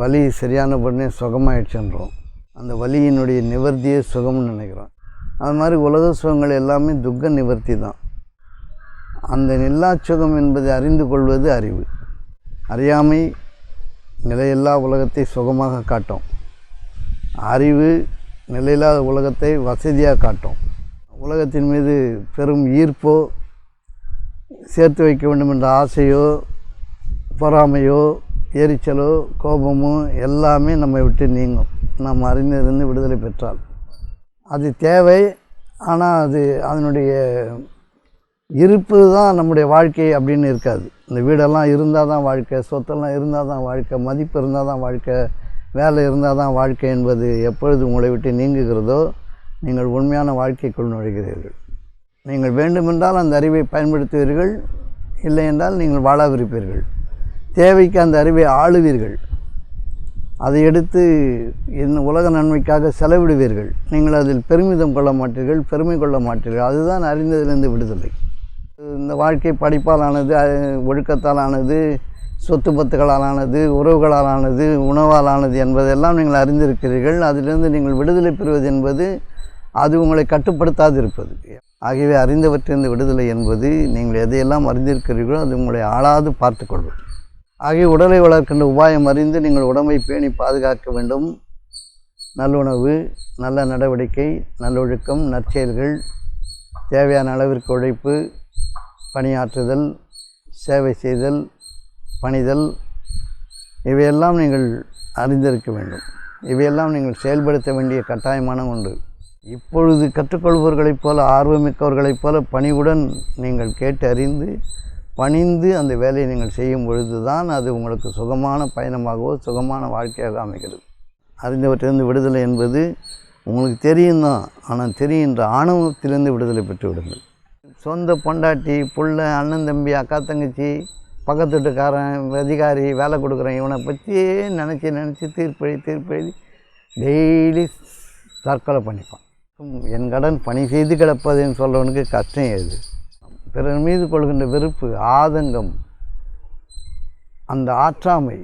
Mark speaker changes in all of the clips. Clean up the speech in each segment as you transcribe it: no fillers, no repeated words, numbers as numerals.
Speaker 1: வலி சரியான உடனே சுகமாயிடுச்சுன்றோம். அந்த வலியினுடைய நிவர்த்தியே சுகம்னு நினைக்கிறோம். அது மாதிரி உலக சுகங்கள் எல்லாமே துக்க நிவர்த்தி தான். அந்த நில்லா சுகம் என்பதை அறிந்து கொள்வது அறிவு. அறியாமை நிலையில்லா உலகத்தை சுகமாக காட்டும். அறிவு நிலையில்லாத உலகத்தை வசதியாக காட்டும். உலகத்தின் மீது பெரும் ஈர்ப்போ, சேர்த்து வைக்க வேண்டும் என்ற ஆசையோ, பொறாமையோ, எரிச்சலோ, கோபமோ எல்லாமே நம்மை விட்டு நீங்கும். நாம் அறிந்திருந்து விடுதலை பெற்றால் அது தேவை. ஆனால் அதனுடைய இருப்பு தான் நம்முடைய வாழ்க்கை அப்படின்னு இருக்காது. இந்த வீடெல்லாம் இருந்தால் தான் வாழ்க்கை, சொத்தெல்லாம் இருந்தால் தான் வாழ்க்கை, மதிப்பு இருந்தால் தான் வாழ்க்கை, வேலை இருந்தால் தான் வாழ்க்கை என்பது எப்பொழுது உங்களை விட்டு நீங்குகிறதோ நீங்கள் உண்மையான வாழ்க்கைக்குள் நுழைகிறீர்கள். நீங்கள் வேண்டுமென்றால் அந்த அறிவை பயன்படுத்துவீர்கள், இல்லை என்றால் நீங்கள் வாழாவிருப்பீர்கள். தேவைக்கு அந்த அறிவை ஆளுவீர்கள். அதை எடுத்து உலக நன்மைக்காக செலவிடுவீர்கள். நீங்கள் அதில் பெருமிதம் கொள்ள மாட்டீர்கள், பெருமை கொள்ள மாட்டீர்கள். அதுதான் அறிந்ததிலிருந்து விடுதலை. இந்த வாழ்க்கை படிப்பால் ஆனது, ஒழுக்கத்தால் ஆனது, சொத்து பத்துக்களால் ஆனது, உறவுகளால் ஆனது, உணவால் ஆனது என்பதெல்லாம் நீங்கள் அறிந்திருக்கிறீர்கள். அதிலிருந்து நீங்கள் விடுதலை பெறுவது என்பது அது உங்களை கட்டுப்படுத்தாது இருப்பது. ஆகவே அறிந்தவற்றிலிருந்து விடுதலை என்பது நீங்கள் எதையெல்லாம் அறிந்திருக்கிறீர்களோ அது உங்களை ஆளாது பார்த்து கொள்வது. ஆகிய உடலை வளர்க்கின்ற உபாயம் அறிந்து நீங்கள் உடம்பை பேணி பாதுகாக்க வேண்டும். நல்லுணவு, நல்ல நடவடிக்கை, நல்லொழுக்கம், நற்செயல்கள், தேவையான அளவிற்கு உழைப்பு, பணியாற்றுதல், சேவை செய்தல், பணிதல், இவையெல்லாம் நீங்கள் அறிந்திருக்க வேண்டும். இவையெல்லாம் நீங்கள் செயல்படுத்த வேண்டிய கட்டாயமான ஒன்று. இப்பொழுது கற்றுக்கொள்பவர்களைப் போல, ஆர்வமிக்கவர்களைப் போல பணிவுடன் நீங்கள் கேட்டு அறிந்து பணிந்து அந்த வேலையை நீங்கள் செய்யும் பொழுது தான் அது உங்களுக்கு சுகமான பயணமாகவோ சுகமான வாழ்க்கையாக அமைகிறது. அறிந்தவற்றிலிருந்து விடுதலை என்பது உங்களுக்கு தெரியும் தான். ஆனால் தெரிகின்ற ஆணவத்திலிருந்து விடுதலை பெற்று விடுங்கள். சொந்த பொண்டாட்டி, புள்ள, அண்ணன் தம்பி, அக்கா தங்கச்சி, பக்கத்து வீட்டுக்காரன், அதிகாரி, வேலை கொடுக்குறேன், இவனை பற்றியே நினச்சி தீர்ப்பெழுதி டெய்லி தற்கொலை பண்ணிப்பான். என் கடன் பணி செய்து கிடப்பதுன்னு சொல்கிறவனுக்கு கஷ்டம் ஏது? பிறர் மீது கொள்கின்ற வெறுப்பு, ஆதங்கம், அந்த ஆற்றாமை,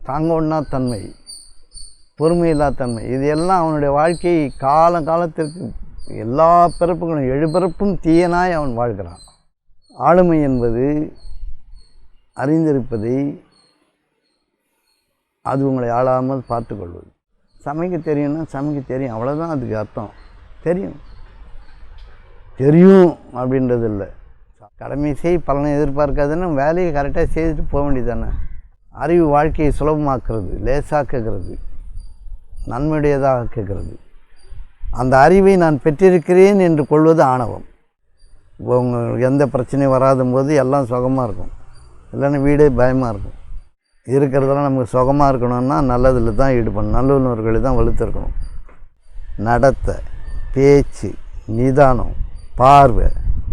Speaker 1: தாங்க ஒண்ணா தன்மை, பொறுமையில்லா தன்மை, இது எல்லாம் அவனுடைய வாழ்க்கையை காலத்திற்கு எல்லா பிறப்புகளும் 7 பிறப்பும் தீயனாய் அவன் வாழ்கிறான். ஆளுமை என்பது அறிந்திருப்பதை அது உங்களை ஆளாமல் பார்த்து கொள்வது. சமைக்க தெரியும்னா சமைக்க தெரியும், அவ்வளோதான் அதுக்கு அர்த்தம். தெரியும் அப்படின்றது இல்லை. கடமை செய், பலனை எதிர்பார்க்காதுன்னு வேலையை கரெக்டாக செய்துட்டு போக வேண்டியது தானே. அறிவு வாழ்க்கையை சுலபமாக்குறது, லேசாக்குகிறது, நன்மையுடையதாக ஆக்குகிறது. அந்த அறிவை நான் பெற்றிருக்கிறேன் என்று கொள்வது ஆணவம். உங்களுக்கு எந்த பிரச்சனையும் வராத போது எல்லாம் சுகமாக இருக்கும், இல்லைன்னா வீடே பயமாக இருக்கும். இருக்கிறதெல்லாம் நமக்கு சுகமாக இருக்கணும்னா நல்லதில் தான் ஈடுபடணும், நல்லுணர்வுகளை தான் வலுத்திருக்கணும். நடத்தை, பேச்சு, நிதானம், பார்வை,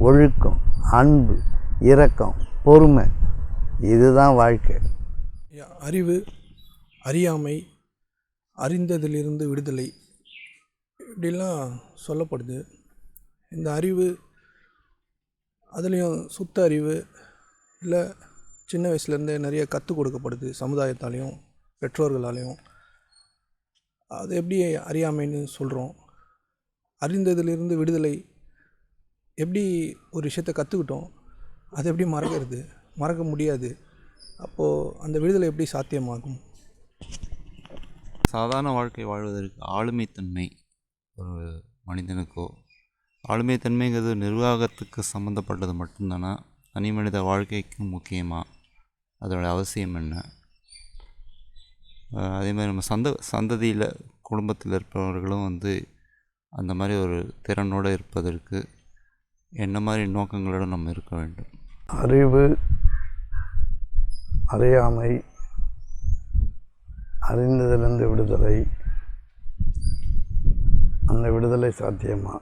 Speaker 1: ஒழுக்கம், அன்பு, இரக்கம், பொறுமை, இதுதான் வாழ்க்கை.
Speaker 2: அறிவு, அறியாமை, அறிந்ததிலிருந்து விடுதலை இப்படிலாம் சொல்லப்படுது. இந்த அறிவு, அதுலேயும் சுத்த அறிவு இல்லை சின்ன வயசுலேருந்தே நிறைய கற்றுக் கொடுக்கப்படுது சமுதாயத்தாலேயும் பெற்றோர்களாலேயும். அது எப்படி அறியாமைன்னு சொல்கிறோம்? அறிந்ததிலிருந்து விடுதலை எப்படி ஒரு விஷயத்தை கற்றுக்கிட்டோம், அதை எப்படி மறக்க முடியாது. அப்போது அந்த விடுதலை எப்படி சாத்தியமாகும்?
Speaker 3: சாதாரண வாழ்க்கை வாழ்வதற்கு ஆளுமைத்தன்மை ஒரு மனிதனுக்கோ, ஆளுமைத்தன்மைங்கிறது நிர்வாகத்துக்கு சம்மந்தப்பட்டது மட்டும்தானா, தனி மனித வாழ்க்கைக்கும் முக்கியமாக அதோடய அவசியம் என்ன? அதே மாதிரி நம்ம சந்ததியில் குடும்பத்தில் இருப்பவர்களும் அந்த மாதிரி ஒரு திறனோடு இருப்பதற்கு என்ன மாதிரி நோக்கங்களோடு நம்ம இருக்க வேண்டும்?
Speaker 1: அறிவு, அறியாமை, அறிந்ததிலிருந்து விடுதலை, அந்த விடுதலை சாத்தியமா?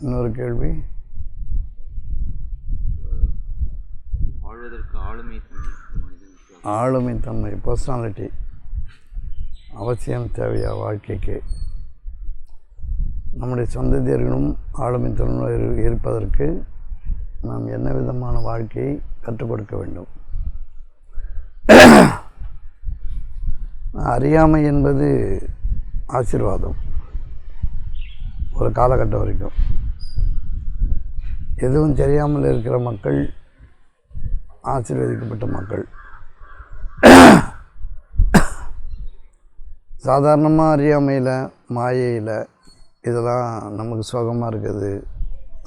Speaker 1: இன்னொரு கேள்வி.
Speaker 3: வாழ்வதற்கு
Speaker 1: ஆளுமைத்தன்மை, பர்சனாலிட்டி அவசியம் தேவையா வாழ்க்கைக்கு? நம்முடைய சந்ததியர்களும் ஆளுமை திறனோடு இருப்பதற்கு நாம் என்ன விதமான வாழ்க்கையை கற்றுக் கொடுக்க வேண்டும். அறியாமை என்பது ஆசீர்வாதம். ஒரு காலகட்டம் வரைக்கும் எதுவும் தெரியாமல் இருக்கிற மக்கள் ஆசீர்வதிக்கப்பட்ட மக்கள். சாதாரணமாக அறியாமையில், மாயையில் இதெல்லாம் நமக்கு சுகமாக இருக்குது,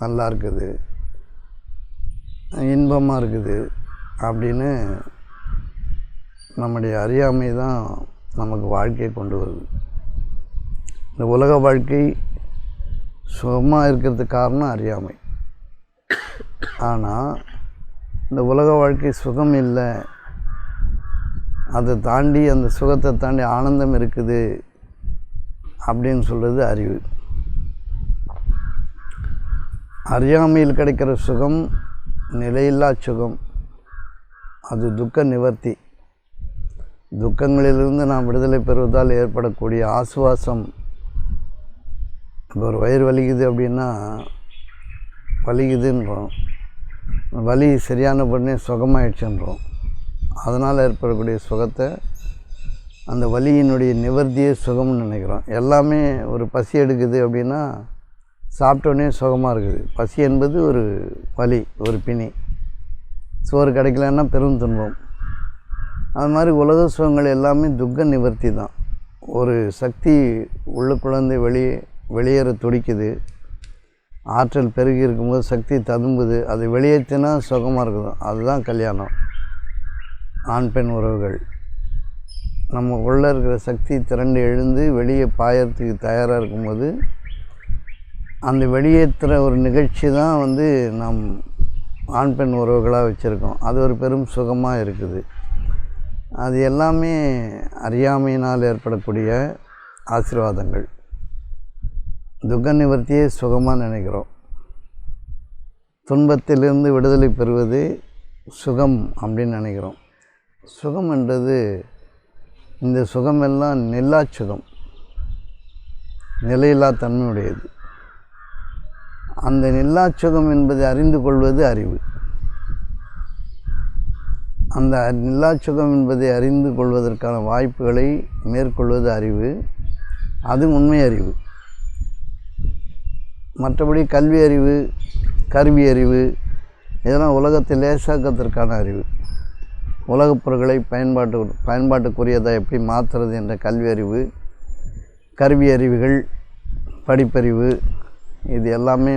Speaker 1: நல்லா இருக்குது, இன்பமாக இருக்குது அப்படின்னு நம்முடைய அறியாமை தான் நமக்கு வாழ்க்கையை கொண்டு வருது. இந்த உலக வாழ்க்கை சுகமாக இருக்கிறதுக்கு காரணம் அறியாமை. ஆனால் இந்த உலக வாழ்க்கை சுகம் இல்லை, அதை தாண்டி, அந்த சுகத்தை தாண்டி ஆனந்தம் இருக்குது அப்படின்னு சொல்கிறது அறிவு. அறியாமையில் கிடைக்கிற சுகம் நிலையில்லா சுகம். அது துக்க நிவர்த்தி. துக்கங்களிலிருந்து நாம் விடுதலை பெறுவதால் ஏற்படக்கூடிய ஆசுவாசம். இப்போ ஒரு வயிறு வலிக்குது அப்படின்னா வலிக்குதுன்றோம், வலி சரியான உடனே சுகமாயிடுச்சுன்றோம். அதனால் ஏற்படக்கூடிய சுகத்தை, அந்த வலியினுடைய நிவர்த்தியே சுகம்னு நினைக்கிறோம். எல்லாமே ஒரு பசி எடுக்குது அப்படின்னா சாப்பிட்டோன்னே சுகமாக இருக்குது. பசி என்பது ஒரு வலி, ஒரு பிணி. சோறு கிடைக்கலன்னா பெரும் துன்பம். அது மாதிரி உலக சுகங்கள் எல்லாமே துக்க நிவர்த்தி தான். ஒரு சக்தி உள்ளுக்குள்ளேருந்து வெளியேற துடிக்குது. ஆற்றல் பெருகி இருக்கும்போது சக்தி ததும்புது, அதை வெளியேற்றினா சுகமாக இருக்குது. அதுதான் கல்யாணம். ஆண் பெண் உறவுகள். நம்ம உள்ளே இருக்கிற சக்தி திரண்டு எழுந்து வெளியே பாயறதுக்கு தயாராக இருக்கும்போது அந்த வெளியேற்றுற ஒரு நிகழ்ச்சி தான் நம் ஆண் பெண் உறவுகளாக வச்சுருக்கோம். அது ஒரு பெரும் சுகமாக இருக்குது. அது எல்லாமே அறியாமையினால் ஏற்படக்கூடிய ஆசீர்வாதங்கள். துக்க நிவர்த்தியே சுகமாக நினைக்கிறோம். துன்பத்திலிருந்து விடுதலை பெறுவது சுகம் அப்படின்னு நினைக்கிறோம். சுகம் என்றது, இந்த சுகமெல்லாம் நில்லா சுகம், நிலையில்லா தன்மையுடையது. அந்த நில்லா சுகம் என்பதை அறிந்து கொள்வது அறிவு. அந்த நில்லா சுகம் என்பதை அறிந்து கொள்வதற்கான வாய்ப்புகளை மேற்கொள்வது அறிவு. அது உண்மை அறிவு. மற்றபடி கல்வி அறிவு, கருவி அறிவு இதெல்லாம் உலகத்தை லேசாக்கத்திற்கான அறிவு. உலகப் பொருட்களை பயன்பாட்டுக்குரியதை எப்படி மாற்றுறது என்ற கல்வி அறிவு, கருவி அறிவுகள், படிப்பறிவு, இது எல்லாமே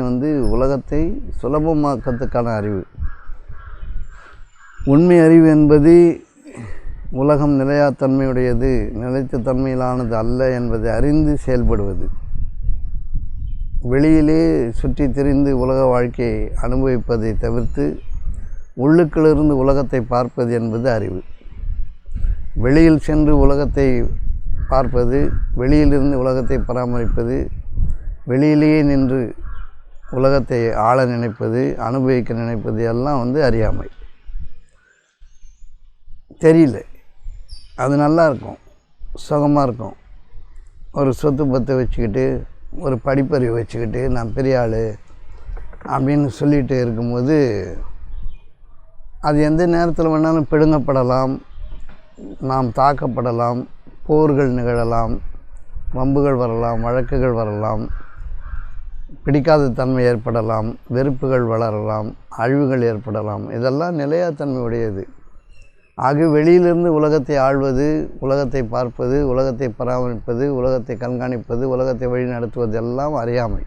Speaker 1: உலகத்தை சுலபமாக்கிறதுக்கான அறிவு. உண்மை அறிவு என்பது உலகம் நிலையாத்தன்மையுடையது, நிலைத்த தன்மையிலானது அல்ல என்பதை அறிந்து செயல்படுவது. வெளியிலே சுற்றி திரிந்து உலக வாழ்க்கையை அனுபவிப்பதை தவிர்த்து உள்ளுக்குள்ளிருந்து உலகத்தை பார்ப்பது என்பது அறிவு. வெளியில் சென்று உலகத்தை பார்ப்பது, வெளியிலிருந்து உலகத்தை பராமரிப்பது, வெளியிலேயே நின்று உலகத்தை ஆள நினைப்பது, அனுபவிக்க நினைப்பது எல்லாம் அறியாமை. தெரியல, அது நல்லா இருக்கும், சுகமாக இருக்கும். ஒரு சொத்து பத்தை வச்சுக்கிட்டு, ஒரு படிப்பறிவை வச்சுக்கிட்டு, நான் பெரிய ஆள் அப்படின்னு சொல்லிகிட்டு இருக்கும்போது அது எந்த நேரத்தில் வேணாலும் பிடுங்கப்படலாம், நாம் தாக்கப்படலாம், போர்கள் நிகழலாம், வம்புகள் வரலாம், வழக்குகள் வரலாம், பிடிக்காத தன்மை ஏற்படலாம், வெறுப்புகள் வளரலாம், அழிவுகள் ஏற்படலாம். இதெல்லாம் நிலையாத்தன்மையுடையது. ஆக வெளியிலிருந்து உலகத்தை ஆள்வது, உலகத்தை பார்ப்பது, உலகத்தை பராமரிப்பது, உலகத்தை கண்காணிப்பது, உலகத்தை வழி நடத்துவது எல்லாம் அறியாமை.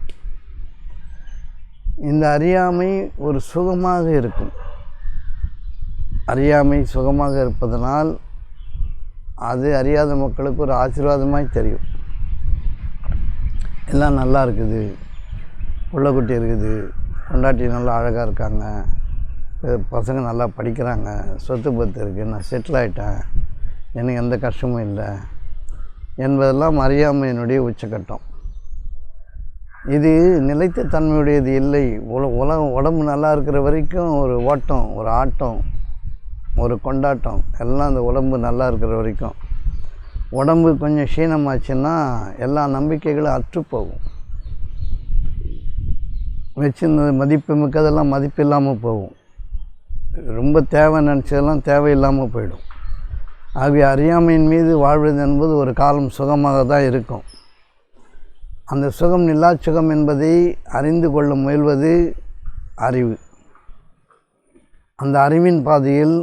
Speaker 1: இந்த அறியாமை ஒரு சுகமாக இருக்கும். அறியாமை சுகமாக இருப்பதனால் அது அறியாத மக்களுக்கு ஒரு ஆசீர்வாதமாய் தெரியும். எல்லாம் நல்லா இருக்குது, புள்ளக்குட்டி இருக்குது, பொண்டாட்டி நல்லா அழகாக இருக்காங்க, பசங்க நல்லா படிக்கிறாங்க, சொத்து பத்து இருக்குது, நான் செட்டில் ஆகிட்டேன், எனக்கு எந்த கஷ்டமும் இல்லை என்பதெல்லாம் அறியாமையினுடைய உச்சக்கட்டம். இது நிலைத்த தன்மையுடையது இல்லை. உடம்பு நல்லா இருக்கிற வரைக்கும் ஒரு ஓட்டம், ஒரு ஆட்டம், ஒரு கொண்டாட்டம் எல்லாம் அந்த உடம்பு நல்லா இருக்கிற வரைக்கும். உடம்பு கொஞ்சம் க்ஷீணமாச்சுன்னா எல்லா நம்பிக்கைகளும் அற்றுப்போகும். வச்சுருந்தது மதிப்பு மிக்கதெல்லாம் மதிப்பு இல்லாமல் போகும். ரொம்ப தேவை நினச்சதெல்லாம் தேவையில்லாமல் போயிடும். ஆகவே அறியாமையின் மீது வாழ்வது என்பது ஒரு காலம் சுகமாக தான் இருக்கும். அந்த சுகம் நிலா சுகம் என்பதை அறிந்து கொள்ள முயல்வது அறிவு. அந்த அறிவின் பாதையில்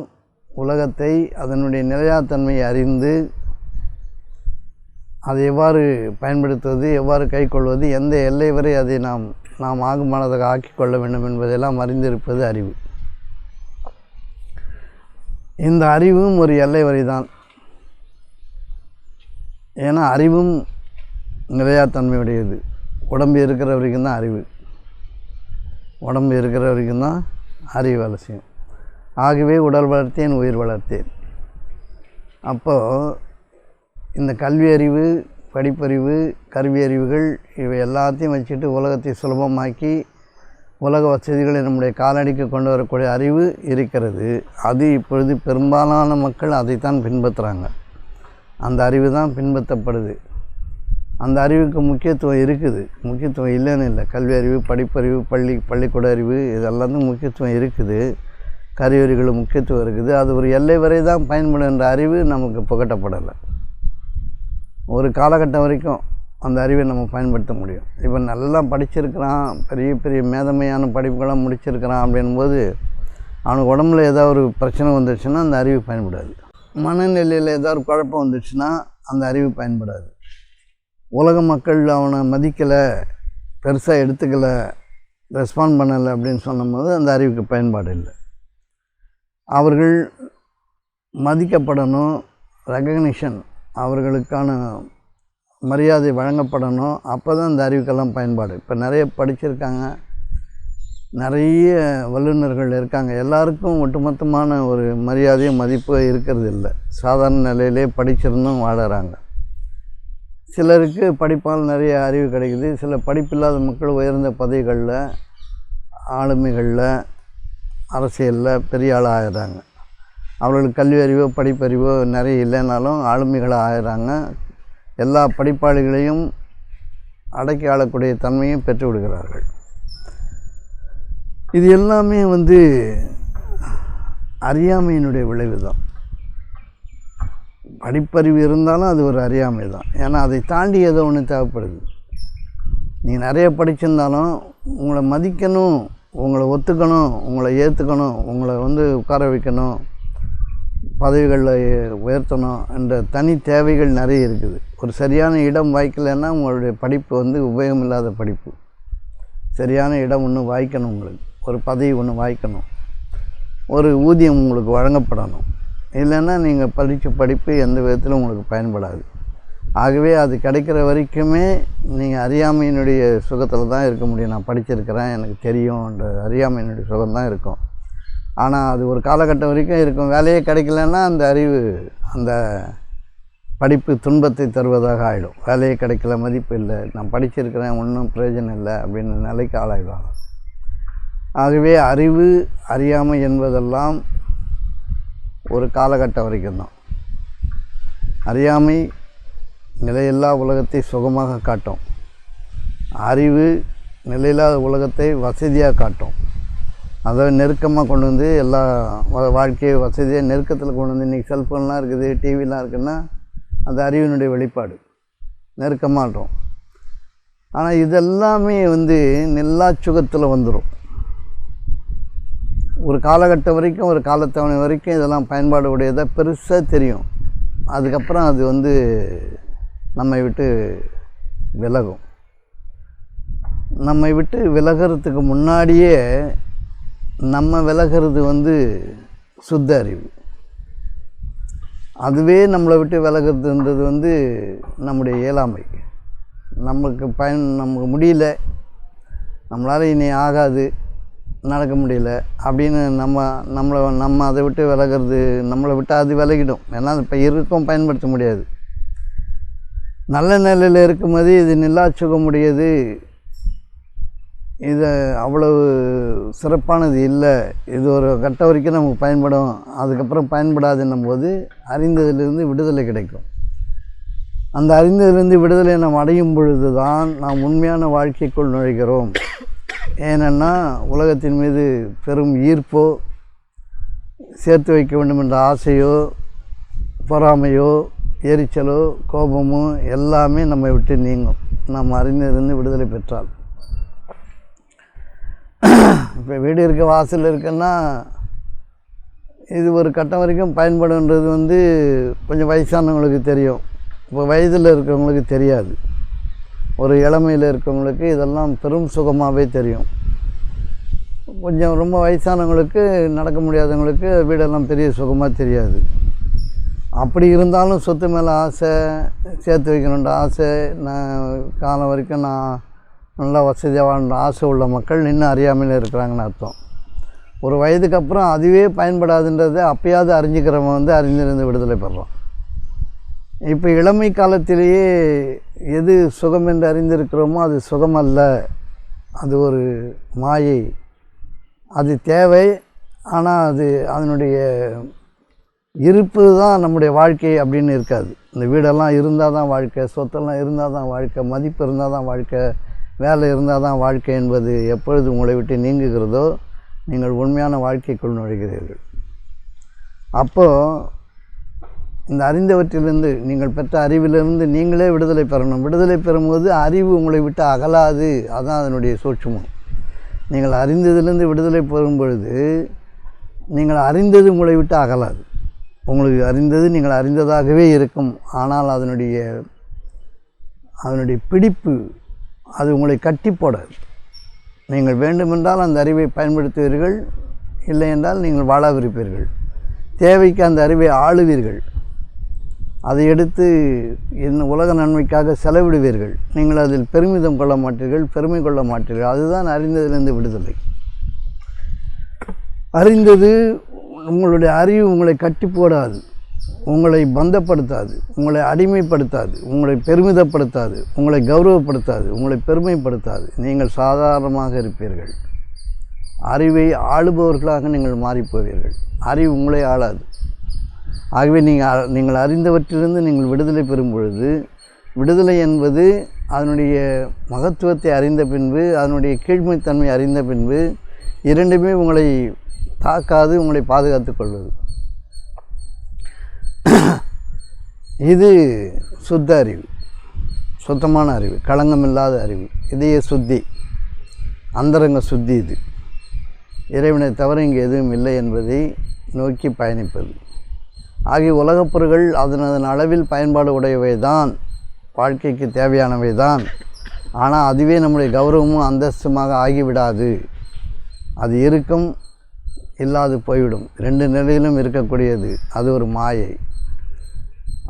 Speaker 1: உலகத்தை அதனுடைய நிலையாத்தன்மையை அறிந்து அதை எவ்வாறு பயன்படுத்துவது, எவ்வாறு கைக்கொள்வது, எந்த எல்லை வரை அதை நாம் ஆகுமானதாக ஆக்கிக்கொள்ள வேண்டும் என்பதெல்லாம் அறிந்திருப்பது அறிவு. இந்த அறிவும் ஒரு எல்லை வரை தான். ஏன்னா அறிவும் நிலையாத்தன்மையுடையது. உடம்பு இருக்கிற வரைக்கும் தான் அறிவு, உடம்பு இருக்கிற வரைக்கும் தான் அறிவு வேலை செய்யும். ஆகவே உடல் வளர்த்தேன், உயிர் வளர்த்தேன். அப்போது இந்த கல்வி அறிவு, படிப்பறிவு, கருவி அறிவுகள் இவை எல்லாத்தையும் வச்சுட்டு உலகத்தை சுலபமாக்கி உலக வசதிகளை நம்முடைய காலடிக்கு கொண்டு வரக்கூடிய அறிவு இருக்கிறது. அது இப்பொழுது பெரும்பாலான மக்கள் அதைத்தான் பின்பற்றுறாங்க. அந்த அறிவு தான் பின்பற்றப்படுது. அந்த அறிவுக்கு முக்கியத்துவம் இருக்குது, முக்கியத்துவம் இல்லைன்னு இல்லை. கல்வி அறிவு, படிப்பறிவு, பள்ளிக்கூட அறிவு இதெல்லாம் முக்கியத்துவம் இருக்குது. கருவியறிவுகளுக்கு முக்கியத்துவம் இருக்குது. அது ஒரு எல்லை வரை தான் பயன்படுகின்ற அறிவு நமக்கு புகட்டப்படலை. ஒரு காலகட்டம் வரைக்கும் அந்த அறிவை நம்ம பயன்படுத்த முடியும். இப்போ நல்லா படிச்சிருக்கிறான், பெரிய பெரிய மேதமையான படிப்புகளாம் முடிச்சிருக்கிறான் அப்படின்போது அவனுக்கு உடம்புல ஏதாவது ஒரு பிரச்சனை வந்துடுச்சுன்னா அந்த அறிவு பயன்படாது. மனநிலையில் ஏதாவது குழப்பம் வந்துடுச்சுன்னா அந்த அறிவு பயன்படாது. உலக மக்கள் அவனை மதிக்கலை, பெருசாக எடுத்துக்கலை, ரெஸ்பாண்ட் பண்ணலை அப்படின்னு சொன்னபோது அந்த அறிவுக்கு பயன்பாடு இல்லை. அவர்கள் மதிக்கப்படணும், ரெகக்னிஷன், அவர்களுக்கான மரியாதை வழங்கப்படணும். அப்போ தான் இந்த அறிவுக்கெல்லாம் பயன்பாடு. இப்போ நிறைய படிச்சிருக்காங்க, நிறைய வல்லுநர்கள் இருக்காங்க. எல்லாருக்கும் ஒட்டுமொத்தமான ஒரு மரியாதையும் மதிப்பு இருக்கிறது இல்லை. சாதாரண நிலையிலே படிச்சிருந்தும் வாழறாங்க. சிலருக்கு படிப்பால் நிறைய அறிவு கிடைக்குது. சில படிப்பில்லாத மக்கள் உயர்ந்த பதவிகளில், ஆளுமைகளில், அரசியலில் பெரிய ஆளாக ஆகிறாங்க. அவர்களுக்கு கல்வி அறிவோ படிப்பறிவோ நிறைய இல்லைனாலும் ஆளுமைகளாக ஆகிறாங்க. எல்லா படிப்பாளிகளையும் அடக்கி ஆளக்கூடிய தன்மையும் பெற்று விடுகிறார்கள். இது எல்லாமே அறியாமையினுடைய விளைவு தான். படிப்பறிவு இருந்தாலும் அது ஒரு அறியாமை தான். ஏன்னா அதை தாண்டி ஏதோ ஒன்று தேவைப்படுது. நீ நிறைய படிச்சிருந்தாலும் உங்களை மதிக்கணும், உங்களை ஒத்துக்கணும், உங்களை ஏற்றுக்கணும், உங்களை உட்கார வைக்கணும், பதவிகளில் உயர்த்தணும் என்ற தனி தேவைகள் நிறைய இருக்குது. ஒரு சரியான இடம் வாய்க்கலைன்னா உங்களுடைய படிப்பு உபயோகம் இல்லாத படிப்பு. சரியான இடம் ஒன்று வாய்க்கணும், உங்களுக்கு ஒரு பதவி ஒன்று வாய்க்கணும், ஒரு ஊதியம் உங்களுக்கு வழங்கப்படணும். இல்லைன்னா நீங்கள் படித்த படிப்பு எந்த விதத்திலும் உங்களுக்கு பயன்படாது. ஆகவே அது கிடைக்கிற வரைக்குமே நீங்கள் அறியாமையினுடைய சுகத்தில் தான் இருக்க முடியும். நான் படிச்சிருக்கிறேன், எனக்கு தெரியும்ன்ற அறியாமையினுடைய சுகம்தான் இருக்கும். ஆனால் அது ஒரு காலகட்டம் வரைக்கும் இருக்கும். வேலையே கிடைக்கலன்னா அந்த அறிவு, அந்த படிப்பு துன்பத்தை தருவதாக ஆகிடும். வேலையே கிடைக்கல, மதிப்பு இல்லை, நான் படிச்சிருக்கிறேன், ஒன்றும் பிரயோஜனம் இல்லை அப்படின்னு நிலைக்கு ஆளாயிடுவாங்க. ஆகவே அறிவு, அறியாமை என்பதெல்லாம் ஒரு காலகட்டம் வரைக்கும் தான். அறியாமை நிலையில்லா உலகத்தை சுகமாக காட்டும். அறிவு நிலையில்லாத உலகத்தை வசதியாக காட்டும். அதை நெருக்கமாக கொண்டு எல்லா வாழ்க்கையை வசதியாக நெருக்கத்தில் கொண்டு இன்றைக்கி செல்ஃபோன்லாம் இருக்குது, டிவிலாம் இருக்குதுன்னா அது அறிவினுடைய வெளிப்பாடு, நெருக்கமாகட்டும். ஆனால் இதெல்லாமே நில்லா சுகத்தில் வந்துடும். ஒரு காலகட்டம் வரைக்கும், ஒரு காலத்தவணை வரைக்கும் இதெல்லாம் பயன்பாடு உடையதாக பெருசாக தெரியும். அதுக்கப்புறம் அது நம்மை விட்டு விலகும். நம்மை விட்டு விலகிறதுக்கு முன்னாடியே நம்ம விலகிறது சுத்த அறிவு. அதுவே நம்மளை விட்டு விலகிறதுன்றது நம்முடைய இயலாமை. நமக்கு முடியல, நம்மளால் இனி ஆகாது, நடக்க முடியல அப்படின்னு நம்ம அதை விட்டு விலகிறது, நம்மளை விட்டு அது விலகிடும். ஏன்னா இப்போ இருக்கும் பயன்படுத்த முடியாது. நல்ல நிலையில் இருக்கும்போது இது நிலா சுகமுடையது, இது அவ்வளவு சிறப்பானது இல்லை, இது ஒரு கட்டம் வரைக்கும் நமக்கு பயன்படும், அதுக்கப்புறம் பயன்படாதுன்னும் போது அறிந்ததிலிருந்து விடுதலை கிடைக்கும். அந்த அறிந்ததிலிருந்து விடுதலை நாம் அடையும் பொழுது தான் நாம் உண்மையான வாழ்க்கைக்குள் நுழைகிறோம். ஏனென்னா உலகத்தின் மீது பெரும் ஈர்ப்போ, சேர்த்து வைக்க வேண்டும் என்ற ஆசையோ, பொறாமையோ, எரிச்சலோ, கோபமோ எல்லாமே நம்மை விட்டு நீங்கும் நாம் அறிந்திருந்து விடுதலை பெற்றால். இப்போ வீடு இருக்க, வாசல் இருக்குன்னா இது ஒரு கட்டம் வரைக்கும் பயன்படுன்றது கொஞ்சம் வயசானவங்களுக்கு தெரியும். இப்போ வயதில் இருக்கிறவங்களுக்கு தெரியாது. ஒரு இளமையில் இருக்கிறவங்களுக்கு இதெல்லாம் பெரும் சுகமாகவே தெரியும். கொஞ்சம் ரொம்ப வயசானவங்களுக்கு, நடக்க முடியாதவங்களுக்கு வீடெல்லாம் பெரிய சுகமாக தெரியாது. அப்படி இருந்தாலும் சொத்து மேலே ஆசை, சேர்த்து வைக்கணுன்ற ஆசை, நான் காலம் வரைக்கும் நான் நல்லா வசதியாக வாழ்ந்த ஆசை உள்ள மக்கள் இன்னும் அறியாமையில் இருக்கிறாங்கன்னு அர்த்தம். ஒரு வயதுக்கு அப்புறம் அதுவே பயன்படாதுன்றதை அப்பயாவது அறிஞ்சிக்கிறவன் அறிந்திருந்து விடுதலை பெறான். இப்போ இளமை காலத்திலேயே எது சுகம் என்று அறிந்திருக்கிறோமோ அது சுகம் அல்ல, அது ஒரு மாயை, அது தேவை. ஆனால் அது அதனுடைய இருப்பு தான் நம்முடைய வாழ்க்கை அப்படின்னு இருக்காது. இந்த வீடெல்லாம் இருந்தால் தான் வாழ்க்கை, சொத்தெல்லாம் இருந்தால் தான் வாழ்க்கை, மதிப்பு இருந்தால் தான் வாழ்க்கை, வேலை இருந்தால் தான் வாழ்க்கை என்பது எப்பொழுது உங்களை விட்டு நீங்குகிறதோ நீங்கள் உண்மையான வாழ்க்கைக்குள் நுழைகிறீர்கள். அப்போது இந்த அறிந்தவற்றிலிருந்து, நீங்கள் பெற்ற அறிவிலிருந்து நீங்களே விடுதலை பெறணும். விடுதலை பெறும்போது அறிவு உங்களை விட்டு அகலாது. அதுதான் அதனுடைய சூட்சுமம். நீங்கள் அறிந்ததிலிருந்து விடுதலை பெறும் பொழுது நீங்கள் அறிந்தது உங்களை விட்டு அகலாது. உங்களுக்கு அறிந்தது நீங்கள் அறிந்ததாகவே இருக்கும். ஆனால் அதனுடைய பிடிப்பு அது உங்களை கட்டி போடாது. நீங்கள் வேண்டுமென்றால் அந்த அறிவை பயன்படுத்துவீர்கள், இல்லை என்றால் நீங்கள் வாழாவிருப்பீர்கள். தேவைக்கு அந்த அறிவை ஆளுவீர்கள். அதை எடுத்து உலக நன்மைக்காக செலவிடுவீர்கள். நீங்கள் அதில் பெருமிதம் கொள்ள மாட்டீர்கள், பெருமை கொள்ள மாட்டீர்கள். அதுதான் அறிந்ததிலிருந்து விடுதலை. அறிந்தது உங்களுடைய அறிவு உங்களை கட்டி போடாது, உங்களை பந்தப்படுத்தாது, உங்களை அடிமைப்படுத்தாது, உங்களை பெருமிதப்படுத்தாது, உங்களை கௌரவப்படுத்தாது, உங்களை பெருமைப்படுத்தாது. நீங்கள் சாதாரணமாக இருப்பீர்கள். அறிவை ஆளுபவர்களாக நீங்கள் மாறிப்போவீர்கள். அறிவு உங்களை ஆளாது. ஆகவே நீங்கள் அறிந்தவற்றிலிருந்து நீங்கள் விடுதலை பெறும் பொழுது, விடுதலை என்பது அதனுடைய மகத்துவத்தை அறிந்த பின்பு, அதனுடைய கீழ்மைத்தன்மை அறிந்த பின்பு, இரண்டுமே உங்களை தாக்காது, உங்களை பாதுகாத்து கொள்வது. இது சுத்த அறிவு, சுத்தமான அறிவு, களங்கமில்லாத அறிவு, இதய சுத்தி, அந்தரங்க சுத்தி. இது இறைவனை தவிர இங்கே எதுவும் இல்லை என்பதை நோக்கி பயணிப்பது. ஆகிய உலகப் பொருள்கள் அதன் அளவில் பயன்பாடு உடையவை தான், வாழ்க்கைக்கு தேவையானவை தான். ஆனால் அதுவே நம்முடைய கௌரவமும் அந்தஸ்துமாக ஆகிவிடாது. அது இருக்கும், இல்லாது போய்விடும். ரெண்டு நிலையிலும் இருக்கக்கூடியது. அது ஒரு மாயை.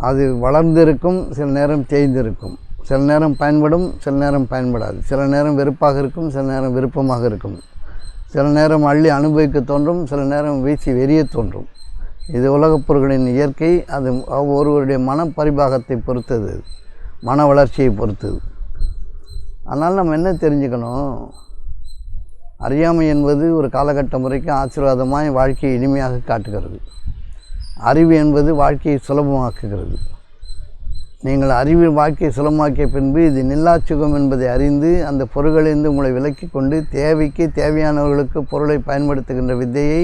Speaker 1: அது வளர்ந்திருக்கும், சில நேரம் தேய்ந்திருக்கும், சில நேரம் பயன்படும், சில நேரம் பயன்படாது, சில நேரம் வெறுப்பாக இருக்கும், சில நேரம் விருப்பமாக இருக்கும், சில நேரம் அள்ளி அனுபவிக்க தோன்றும், சில நேரம் வீசி வெறிய தோன்றும். இது உலகப் பொருள்களின் இயற்கை. அது ஒருவருடைய மன பரிபாகத்தை பொறுத்தது, மன வளர்ச்சியை பொறுத்தது. அதனால் நம்ம என்ன தெரிஞ்சுக்கணும், அறியாமை என்பது ஒரு காலகட்டம் வரைக்கும் ஆசீர்வாதமாய் வாழ்க்கையை இனிமையாக காட்டுகிறது. அறிவு என்பது வாழ்க்கையை சுலபமாக்குகிறது. நீங்கள் அறிவில் வாழ்க்கையை சுலபமாக்கிய பின்பு இது நில்லாச்சுகம் என்பதை அறிந்து அந்த பொருள்களிலிருந்து உங்களை விலக்கி கொண்டு தேவைக்கு தேவையானவர்களுக்கு பொருளை பயன்படுத்துகின்ற வித்தையை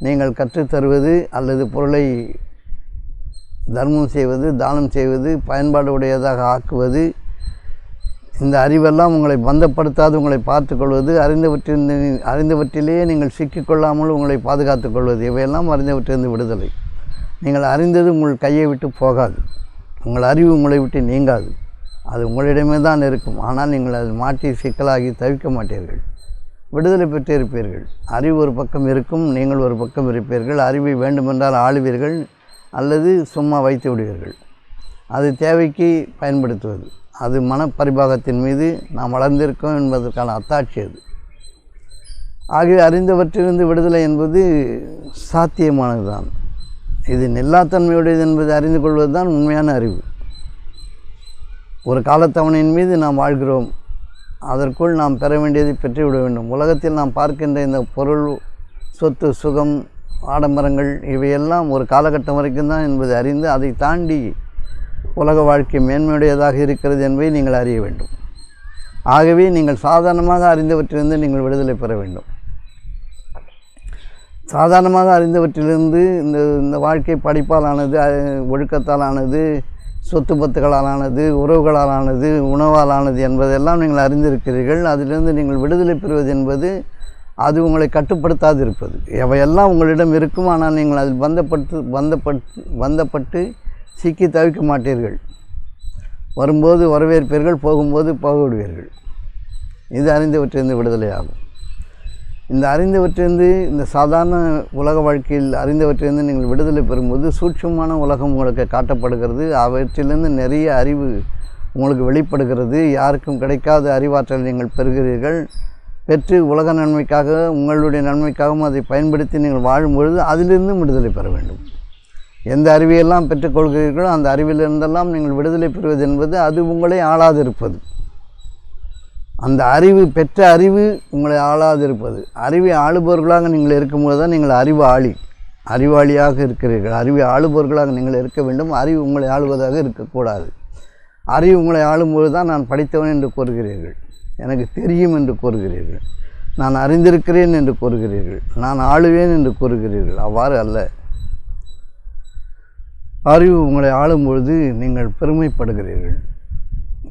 Speaker 1: நீங்கள் கற்றுத்தருவது, அல்லது பொருளை தர்மம் செய்வது, தானம் செய்வது, பயன்பாடு உடையதாக ஆக்குவது, இந்த அறிவெல்லாம் உங்களை பந்தப்படுத்தாது உங்களை பார்த்து கொள்வது, அறிந்தவற்றிலேயே நீங்கள் சிக்கிக்கொள்ளாமல் உங்களை பாதுகாத்து கொள்வது, இவையெல்லாம் அறிந்தவற்றிலிருந்து விடுதலை. நீங்கள் அறிந்தது உங்கள் கையை விட்டு போகாது, உங்கள் அறிவு உங்களை விட்டு நீங்காது. அது உங்களிடமே தான் இருக்கும். ஆனால் நீங்கள் அதில் மாட்டி சிக்கலாகி தவிக்க மாட்டீர்கள், விடுதலை பெற்றிருப்பீர்கள். அறிவு ஒரு பக்கம் இருக்கும், நீங்கள் ஒரு பக்கம் இருப்பீர்கள். அறிவை வேண்டுமென்றால் ஆளுவீர்கள், அல்லது சும்மா வைத்து விடுவீர்கள். அது தேவைக்கு பயன்படுத்துவது. அது மனப்பரிபாகத்தின் மீது நாம் வளர்ந்திருக்கோம் என்பதற்கான அத்தாட்சி அது. ஆகிய அறிந்தவற்றிலிருந்து விடுதலை என்பது சாத்தியமானது தான். இது நில்லாத்தன்மையுடையது என்பதை அறிந்து கொள்வது தான் உண்மையான அறிவு. ஒரு காலத்தவணையின் மீது நாம் வாழ்கிறோம், அதற்குள் நாம் பெற வேண்டியதை பெற்றுவிட வேண்டும். உலகத்தில் நாம் பார்க்கின்ற இந்த பொருள், சொத்து, சுகம், ஆடம்பரங்கள் இவையெல்லாம் ஒரு காலகட்டம் வரைக்கும் தான் என்பதை அறிந்து, அதை தாண்டி உலக வாழ்க்கை மேன்மையுடையதாக இருக்கிறது என்பதை நீங்கள் அறிய வேண்டும். ஆகவே நீங்கள் சாதாரணமாக அறிந்தவற்றிலிருந்து நீங்கள் விடுதலை பெற வேண்டும். சாதாரணமாக அறிந்தவற்றிலிருந்து இந்த வாழ்க்கை படிப்பால் ஆனது, ஒழுக்கத்தால் ஆனது, சொத்து பத்துகளால் ஆனது, உறவுகளால் ஆனது, உணவால் ஆனது என்பதெல்லாம் நீங்கள் அறிந்திருக்கிறீர்கள். அதிலிருந்து நீங்கள் விடுதலை பெறுவது என்பது அது உங்களை கட்டுப்படுத்தாது இருப்பது. எவையெல்லாம் உங்களிடம் இருக்கும், ஆனால் நீங்கள் அதில் பந்தப்பட்டு சிக்கி தவிக்க மாட்டீர்கள். வரும்போது வரவேற்பீர்கள், போகும்போது போகவிடுவீர்கள். இது அறிந்தவற்றிலிருந்து விடுதலை ஆகும். இந்த அறிந்தவற்றிலிருந்து, இந்த சாதாரண உலக வாழ்க்கையில் அறிந்தவற்றிலிருந்து நீங்கள் விடுதலை பெறும்போது சூட்சமான உலகம் உங்களுக்கு காட்டப்படுகிறது. அவற்றிலிருந்து நிறைய அறிவு உங்களுக்கு வெளிப்படுகிறது. யாருக்கும் கிடைக்காத அறிவாற்றல் நீங்கள் பெறுகிறீர்கள். பெற்று உலக நன்மைக்காக, உங்களுடைய நன்மைக்காகவும் அதை பயன்படுத்தி நீங்கள் வாழும்பொழுது அதிலிருந்து விடுதலை பெற வேண்டும். எந்த அறிவையெல்லாம் பெற்றுக்கொள்கிறீர்களோ அந்த அறிவிலிருந்தெல்லாம் நீங்கள் விடுதலை பெறுவது என்பது அது உங்களை ஆளாதிருப்பது. அந்த அறிவு, பெற்ற அறிவு உங்களை ஆளாதிருப்பது. அறிவை ஆளுபவர்களாக நீங்கள் இருக்கும்போது தான் நீங்கள் அறிவாளியாக இருக்கிறீர்கள். அறிவை ஆளுபவர்களாக நீங்கள் இருக்க வேண்டும். அறிவு உங்களை ஆளுவதாக இருக்கக்கூடாது. அறிவு உங்களை ஆளும்போது தான் நான் படித்தவன் என்று கூறுகிறீர்கள், எனக்கு தெரியும் என்று கூறுகிறீர்கள், நான் அறிந்திருக்கிறேன் என்று கூறுகிறீர்கள், நான் ஆளுவேன் என்று கூறுகிறீர்கள். அவ்வாறு அல்ல. அறிவு உங்களை ஆளும்பொழுது நீங்கள் பெருமைப்படுகிறீர்கள்.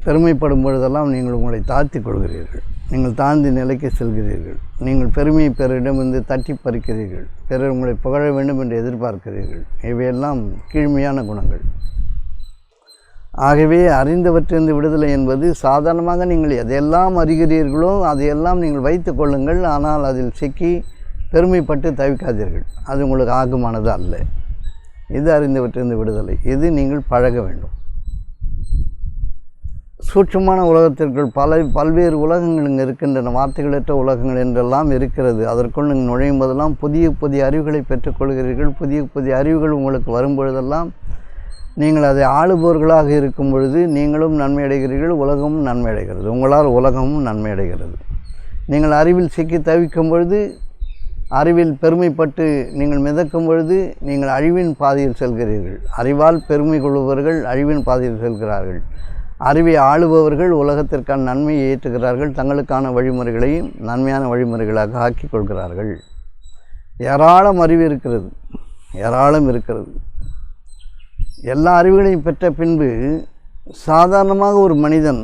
Speaker 1: பெருமைப்படும் பொழுதெல்லாம் நீங்கள் உங்களை தாழ்த்தி கொள்கிறீர்கள். நீங்கள் தாழ்ந்த நிலைக்கு செல்கிறீர்கள். நீங்கள் பெருமையை பிறரிடமிருந்து தட்டி பறிக்கிறீர்கள். பிறர் உங்களை புகழ வேண்டும் என்று எதிர்பார்க்கிறீர்கள். இவையெல்லாம் கீழ்மையான குணங்கள். ஆகவே அறிந்தவற்றிலிருந்து விடுதலை என்பது சாதாரணமாக நீங்கள் எதையெல்லாம் அறிகிறீர்களோ அதையெல்லாம் நீங்கள் வைத்து கொள்ளுங்கள். ஆனால் அதில் சிக்கி பெருமைப்பட்டு தவிக்காதீர்கள். அது உங்களுக்கு ஆகுமானது அல்ல. இது அறிந்தவற்றிலிருந்து விடுதலை. இது நீங்கள் பழக வேண்டும். சூட்சமான உலகத்திற்குள் பல்வேறு உலகங்கள் இங்கே இருக்கின்றன. வார்த்தைகளற்ற உலகங்கள் என்றெல்லாம் இருக்கிறது. அதற்குள் நீங்கள் நுழையும் போதெல்லாம் புதிய புதிய அறிவுகளை பெற்றுக்கொள்கிறீர்கள். புதிய புதிய அறிவுகள் உங்களுக்கு வரும்பொழுதெல்லாம் நீங்கள் அதை ஆளுபவர்களாக இருக்கும் பொழுது நீங்களும் நன்மை அடைகிறீர்கள், உலகமும் நன்மை அடைகிறது. உங்களால் உலகமும் நன்மை அடைகிறது. நீங்கள் அறிவில் சிக்கி தவிக்கும் பொழுது, அறிவில் பெருமைப்பட்டு நீங்கள் மிதக்கும் பொழுது நீங்கள் அழிவின் பாதையில் செல்கிறீர்கள். அறிவால் பெருமை கொள்பவர்கள் அழிவின் பாதையில் செல்கிறார்கள். அறிவை ஆளுபவர்கள் உலகத்திற்கான நன்மையை ஏற்றுகிறார்கள். தங்களுக்கான வழிமுறைகளையும் நன்மையான வழிமுறைகளாக ஆக்கிக் கொள்கிறார்கள். ஏராளம் அறிவு இருக்கிறது, ஏராளம் இருக்கிறது. எல்லா அறிவுகளையும் பெற்ற பின்பு சாதாரணமாக ஒரு மனிதன்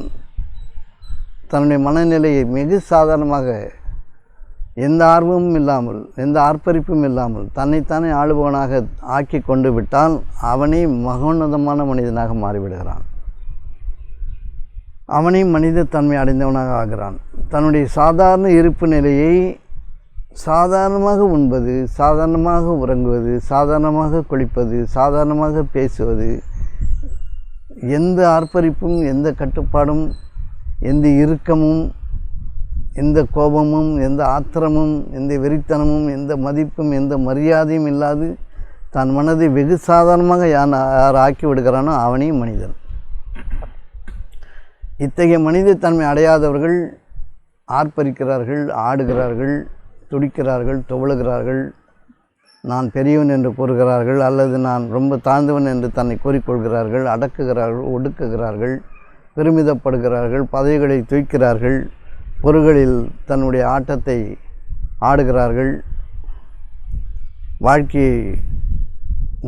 Speaker 1: தன்னுடைய மனநிலையை மிக சாதாரணமாக, எந்த ஆர்வமும் இல்லாமல், எந்த ஆர்ப்பரிப்பும் இல்லாமல் தன்னைத்தானே ஆளுபவனாக ஆக்கி கொண்டு விட்டால் அவனே மகோன்னதமான மனிதனாக மாறிவிடுகிறான். அவனே மனிதத்தன்மை அடைந்தவனாக ஆகிறான். தன்னுடைய சாதாரண இருப்பு நிலையை சாதாரணமாக உண்பது, சாதாரணமாக உறங்குவது, சாதாரணமாக குளிப்பது, சாதாரணமாக பேசுவது, எந்த ஆர்ப்பரிப்பும், எந்த கட்டுப்பாடும், எந்த இறுக்கமும், எந்த கோபமும், எந்த ஆத்திரமும், எந்த வெறித்தனமும், எந்த மதிப்பும், எந்த மரியாதையும் இல்லாது தன் மனதை வெகு சாதாரணமாக யார் ஆக்கி விடுகிறானோ அவனே மனிதன். இத்தகைய மனிதத்தன்மை அடையாதவர்கள் ஆர்ப்பரிக்கிறார்கள், ஆடுகிறார்கள், துடிக்கிறார்கள், துவளுகிறார்கள், நான் பெரியவன் என்று கூறுகிறார்கள், அல்லது நான் ரொம்ப தாழ்ந்தவன் என்று தன்னை கூறிக்கொள்கிறார்கள், அடக்குகிறார்கள், ஒடுக்குகிறார்கள், பெருமிதப்படுகிறார்கள், பதவிகளை தூக்கிறார்கள், பொருள்களில் தன்னுடைய ஆட்டத்தை ஆடுகிறார்கள். வாழ்க்கையை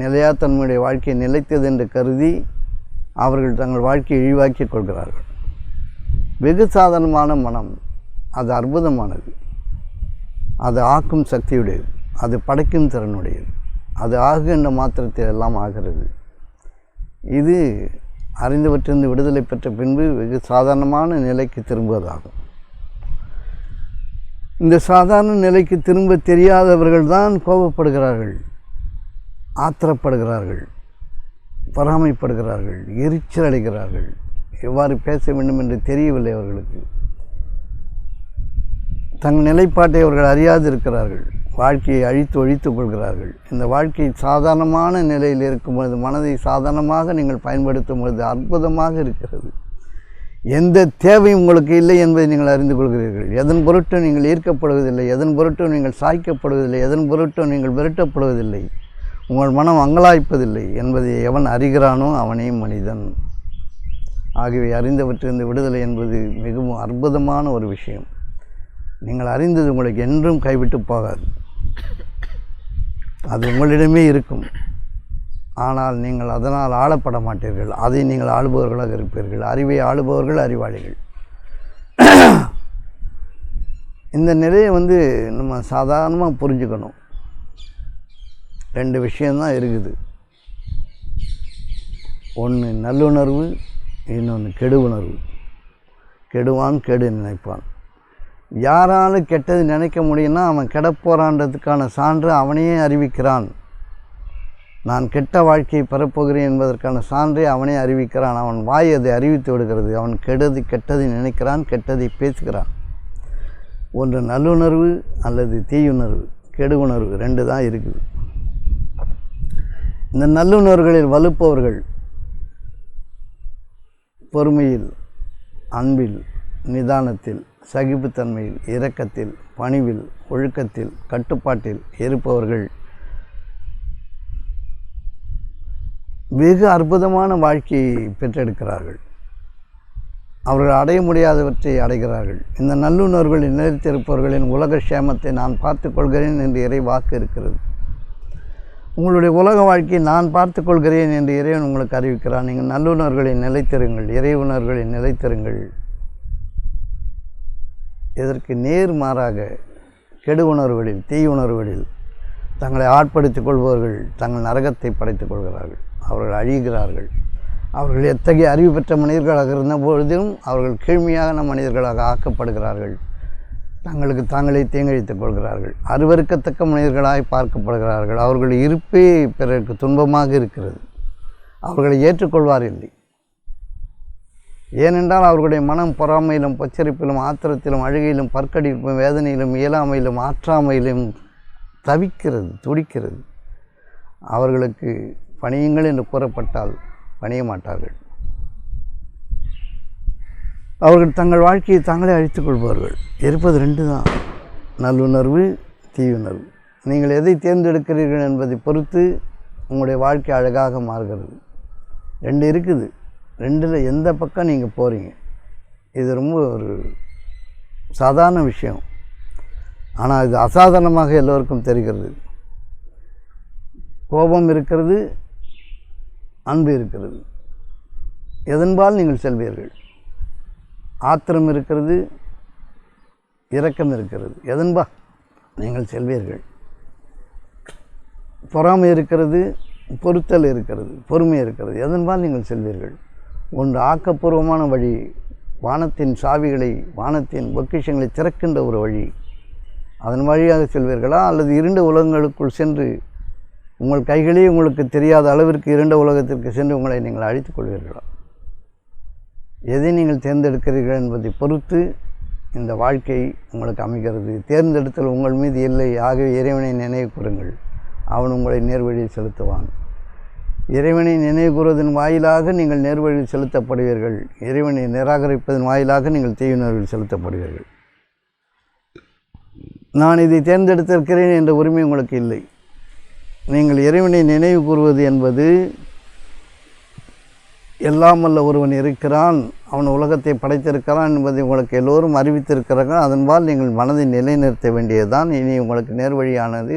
Speaker 1: நிலையாத்தன்மையுடைய வாழ்க்கையை நிலைத்தது என்று கருதி அவர்கள் தங்கள் வாழ்க்கையை இழிவாக்கிக் கொள்கிறார்கள். வெகு சாதாரணமான மனம் அது அற்புதமானது. அது ஆக்கும் சக்தியுடையது, அது படைக்கும் திறனுடையது. அது ஆகுகின்ற மாத்திரத்தில் எல்லாம் ஆகிறது. இது அறிந்தவற்றிலிருந்து விடுதலை பெற்ற பின்பு வெகு சாதாரணமான நிலைக்கு திரும்புவதாகும். இந்த சாதாரண நிலைக்கு திரும்ப தெரியாதவர்கள் தான் கோபப்படுகிறார்கள், ஆத்திரப்படுகிறார்கள், பொறாமைப்படுகிறார்கள், எரிச்சல் அடைகிறார்கள். எவ்வாறு பேச வேண்டும் என்று தெரியவில்லை அவர்களுக்கு. தங்கள் நிலைப்பாட்டை அவர்கள் அறியாது இருக்கிறார்கள். வாழ்க்கையை அழித்து ஒழித்துக் கொள்கிறார்கள். இந்த வாழ்க்கை சாதாரணமான நிலையில் இருக்கும்பொழுது, மனதை சாதாரணமாக நீங்கள் பயன்படுத்தும் பொழுது அற்புதமாக இருக்கிறது. எந்த தேவையும் உங்களுக்கு இல்லை என்பதை நீங்கள் அறிந்து கொள்கிறீர்கள். எதன் பொருட்டும் நீங்கள் ஈர்க்கப்படுவதில்லை, எதன் பொருட்டும் நீங்கள் சாய்க்கப்படுவதில்லை, எதன் பொருட்டும் நீங்கள் விரட்டப்படுவதில்லை, உங்கள் மனம் அங்கலாய்ப்பதில்லை என்பதை எவன் அறிகிறானோ அவனே மனிதன். ஆகியவை அறிந்தவற்றிலிருந்து விடுதலை என்பது மிகவும் அற்புதமான ஒரு விஷயம். நீங்கள் அறிந்தது உங்களுக்கு என்றும் கைவிட்டு போகாது. அது உங்களிடமே இருக்கும். ஆனால் நீங்கள் அதனால் ஆளப்பட மாட்டீர்கள். அதை நீங்கள் ஆளுபவர்களாக இருப்பீர்கள். அறிவை ஆளுபவர்கள் அறிவாளிகள். இந்த நிலையை நம்ம சாதாரணமாக புரிஞ்சுக்கணும். 2 விஷயந்தான் இருக்குது. ஒன்று நல்லுணர்வு, இன்னொன்று கெடு உணர்வு. கெடுவான் கெடு நினைப்பான். யாரால் கெட்டது நினைக்க முடியும்னா அவன் கெடப்போறான்றதுக்கான சான்று அவனையே அறிவிக்கிறான். நான் கெட்ட வாழ்க்கையை பெறப்போகிறேன் என்பதற்கான சான்றை அவனே அறிவிக்கிறான். அவன் வாய் அதை அறிவித்து விடுகிறது. அவன் கெட்டதை நினைக்கிறான், கெட்டதை பேசுகிறான். ஒன்று நல்லுணர்வு அல்லது தீயுணர்வு, கெடு உணர்வு 2 தான் இருக்குது. இந்த நல்லுணர்வுகளில் வலுப்பவர்கள் பொறுமையில், அன்பில், நிதானத்தில், சகிப்புத்தன்மையில், இரக்கத்தில், பணிவில், ஒழுக்கத்தில், கட்டுப்பாட்டில் இருப்பவர்கள் வெகு அற்புதமான வாழ்க்கையை பெற்றெடுக்கிறார்கள். அவர்கள் அடைய முடியாதவற்றை அடைகிறார்கள். இந்த நல்லுணர்வுகளில் நிலைத்திருப்பவர்களின் உலக சேமத்தை நான் பார்த்து கொள்கிறேன் என்று இறை வாக்கு இருக்கிறது. உங்களுடைய உலக வாழ்க்கையை நான் பார்த்து கொள்கிறேன் என்று இறைவன் உங்களுக்கு அறிவிக்கிறான். நீங்கள் நல்லுணர்வுகளில் நிலைத்திருங்கள், இறை உணர்வுகளில் நிலைத்திருங்கள். இதற்கு நேர்மாறாக கெடு உணர்வுகளில், தீயுணர்வுகளில் தங்களை ஆட்படுத்திக் கொள்பவர்கள் தங்கள் நரகத்தை படைத்துக் கொள்கிறார்கள். அவர்கள் அழிகிறார்கள். அவர்கள் எத்தகைய அறிவு பெற்ற மனிதர்களாக இருந்த பொழுதும் அவர்கள் கீழ்மையான மனிதர்களாக ஆக்கப்படுகிறார்கள். தங்களுக்கு தாங்களே தீங்கிழைத்துக் கொள்கிறார்கள். அருவருக்கத்தக்க மனிதர்களாய் பார்க்கப்படுகிறார்கள். அவர்கள் இருப்பே பிறருக்கு துன்பமாக இருக்கிறது. அவர்களை ஏற்றுக்கொள்வார் இல்லை. ஏனென்றால் அவர்களுடைய மனம் பொறாமையிலும், பொச்சரிப்பிலும், ஆத்திரத்திலும், அழுகையிலும், பற்கடிப்பும், வேதனையிலும், இயலாமையிலும், ஆற்றாமையிலும் தவிக்கிறது, துடிக்கிறது. அவர்களுக்கு பணியுங்கள் என்று கூறப்பட்டால் பணிய மாட்டார்கள். அவர்கள் தங்கள் வாழ்க்கையை தாங்களே அழித்துக் கொள்வார்கள். இருப்பது 2 தான், நல்லுணர்வு, தீயுணர்வு. நீங்கள் எதை தேர்ந்தெடுக்கிறீர்கள் என்பதை பொறுத்து உங்களுடைய வாழ்க்கை அழகாக மாறுகிறது. 2 இருக்குது. 2ல் எந்த பக்கம் நீங்கள் போகிறீங்க, இது ரொம்ப ஒரு சாதாரண விஷயம். ஆனால் இது அசாதாரணமாக எல்லோருக்கும் தெரிகிறது. கோபம் இருக்கிறது, அன்பு இருக்கிறது. எதன்பால் நீங்கள் செல்வீர்கள்? ஆத்திரம் இருக்கிறது, இரக்கம் இருக்கிறது. எதன்பா நீங்கள் செல்வீர்கள்? பொறாமை இருக்கிறது, பொறுத்தல் இருக்கிறது, பொறுமை இருக்கிறது. எதன்பால் நீங்கள் செல்வீர்கள்? ஒன்று ஆக்கப்பூர்வமான வழி, வானத்தின் சாவிகளை, வானத்தின் பொக்கிஷங்களை திறக்கின்ற ஒரு வழி. அதன் வழியாக செல்வீர்களா? அல்லது இருண்ட உலகங்களுக்குள் சென்று உங்கள் கைகளே உங்களுக்கு தெரியாத அளவிற்கு இருண்ட உலகத்திற்கு சென்று உங்களை நீங்கள் அழித்துக் கொள்வீர்களா? எதை நீங்கள் தேர்ந்தெடுக்கிறீர்கள் என்பதை பொறுத்து இந்த வாழ்க்கை உங்களுக்கு அமைகிறது. தேர்ந்தெடுத்தல் உங்கள் மீது இல்லை. ஆகவே இறைவனை நினைவு கூறுங்கள், அவன் உங்களை நேர்வழியில் செலுத்துவான். இறைவனை நினைவு கூறுவதன் வாயிலாக நீங்கள் நேர்வழியில் செலுத்தப்படுவீர்கள். இறைவனை நிராகரிப்பதன் வாயிலாக நீங்கள் தீயுணர்வில் செலுத்தப்படுவீர்கள். நான் இதை தேர்ந்தெடுத்திருக்கிறேன் என்ற உரிமை உங்களுக்கு இல்லை. நீங்கள் இறைவனை நினைவு கூறுவது என்பது எல்லாம் வல்ல ஒருவன் இருக்கிறான், அவன் உலகத்தை படைத்திருக்கிறான் என்பதை உங்களுக்கு எல்லோரும் அறிவித்திருக்கிறார்கள். அதன்பால் நீங்கள் மனதை நிலைநிறுத்த வேண்டியதுதான். இனி உங்களுக்கு நேர்வழியானது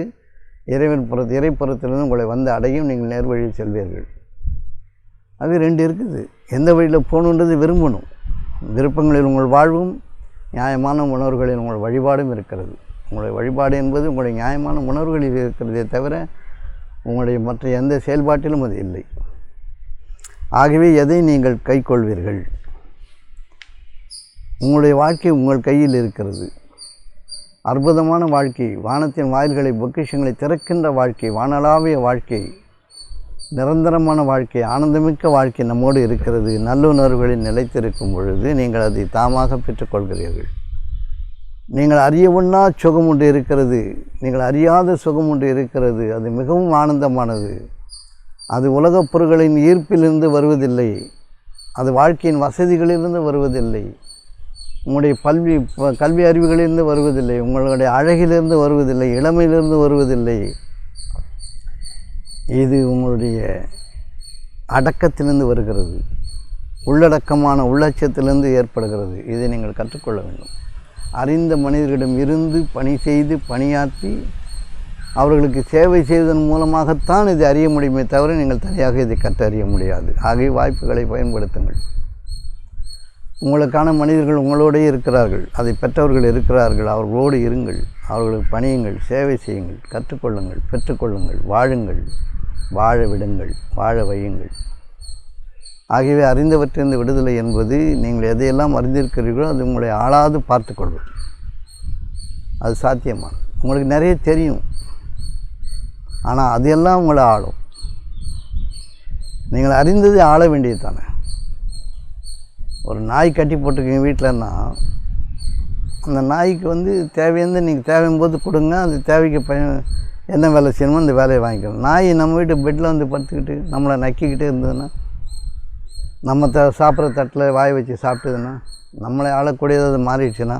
Speaker 1: இறைப்புறத்திலிருந்து உங்களை வந்து அடையும். நீங்கள் நேர்வழியில் செல்வீர்கள். அது 2 இருக்குது. எந்த வழியில் போகணுன்றது விரும்பணும். விருப்பங்களில் உங்கள் வாழ்வும், நியாயமான உணர்வுகளில் உங்கள் வழிபாடும் இருக்கிறது. உங்களுடைய வழிபாடு என்பது உங்களுடைய நியாயமான உணர்வுகளில் இருக்கிறதே தவிர உங்களுடைய மற்ற எந்த செயல்பாட்டிலும் அது இல்லை. ஆகவே எதை நீங்கள் கைக்கொள்வீர்கள்? உங்களுடைய வாழ்க்கை உங்கள் கையில் இருக்கிறது. அற்புதமான வாழ்க்கை, வானத்தின் வாயில்களை, பொக்கிஷங்களை திறக்கின்ற வாழ்க்கை, வானளாவிய வாழ்க்கை, நிரந்தரமான வாழ்க்கை, ஆனந்தமிக்க வாழ்க்கை நம்மோடு இருக்கிறது. நல்லுணர்வுகளில் நிலைத்திருக்கும் பொழுது நீங்கள் அதை தாமாக பெற்றுக்கொள்கிறீர்கள். நீங்கள் அறிய ஒண்ணா சுகம் ஒன்று இருக்கிறது, நீங்கள் அறியாத சுகம் ஒன்று இருக்கிறது. அது மிகவும் ஆனந்தமானது. அது உலகப் பொருள்களின் ஈர்ப்பிலிருந்து வருவதில்லை. அது வாழ்க்கையின் வசதிகளிலிருந்து வருவதில்லை. உங்களுடைய கல்வி அறிவுகளிலிருந்து வருவதில்லை. உங்களுடைய அழகிலிருந்து வருவதில்லை. இளமையிலிருந்து வருவதில்லை. இது உங்களுடைய அடக்கத்திலிருந்து வருகிறது. உள்ளடக்கமான உள்ளட்சத்திலிருந்து ஏற்படுகிறது. இதை நீங்கள் கற்றுக்கொள்ள வேண்டும். அறிந்த மனிதர்களிடம் இருந்து பணி செய்து பணியாற்றி அவர்களுக்கு சேவை செய்வதன் மூலமாகத்தான் இதை அறிய முடியுமே தவிர நீங்கள் தனியாக இதை கற்றறிய முடியாது. ஆகிய வாய்ப்புகளை பயன்படுத்துங்கள். உங்களுக்கான மனிதர்கள் உங்களோடே இருக்கிறார்கள், அதை பெற்றவர்கள் இருக்கிறார்கள், அவர்களோடு இருங்கள், அவர்களுக்கு பணியுங்கள், சேவை செய்யுங்கள், கற்றுக்கொள்ளுங்கள், பெற்றுக்கொள்ளுங்கள், வாழுங்கள், வாழ விடுங்கள், வாழ வையுங்கள். ஆகியவை அறிந்தவற்றிலிருந்து விடுதலை என்பது நீங்கள் எதையெல்லாம் அறிந்திருக்கிறீர்களோ அது உங்களை ஆளாது பார்த்து கொள்வது. அது சாத்தியமான உங்களுக்கு நிறைய தெரியும், ஆனால் அதையெல்லாம் உங்களை ஆளும். நீங்கள் அறிந்ததை ஆள வேண்டியது தானே. ஒரு நாய் கட்டி போட்டிருக்கீங்க வீட்டிலன்னா அந்த நாய்க்கு தேவையானது நீங்கள் தேவையும் போது கொடுங்க, அது தேவைக்கு என்ன வேலை செய்யணுமோ அந்த வேலையை வாங்கிக்கணும். நாய் நம்ம வீட்டு பெட்டில் படுத்துக்கிட்டு நம்மளை நக்கிக்கிட்டே இருந்ததுன்னா, நம்ம சாப்பிட்ற தட்டில் வாய் வச்சு சாப்பிட்டதுன்னா, நம்மளை ஆளக்கூடியது அது மாறிடுச்சுன்னா,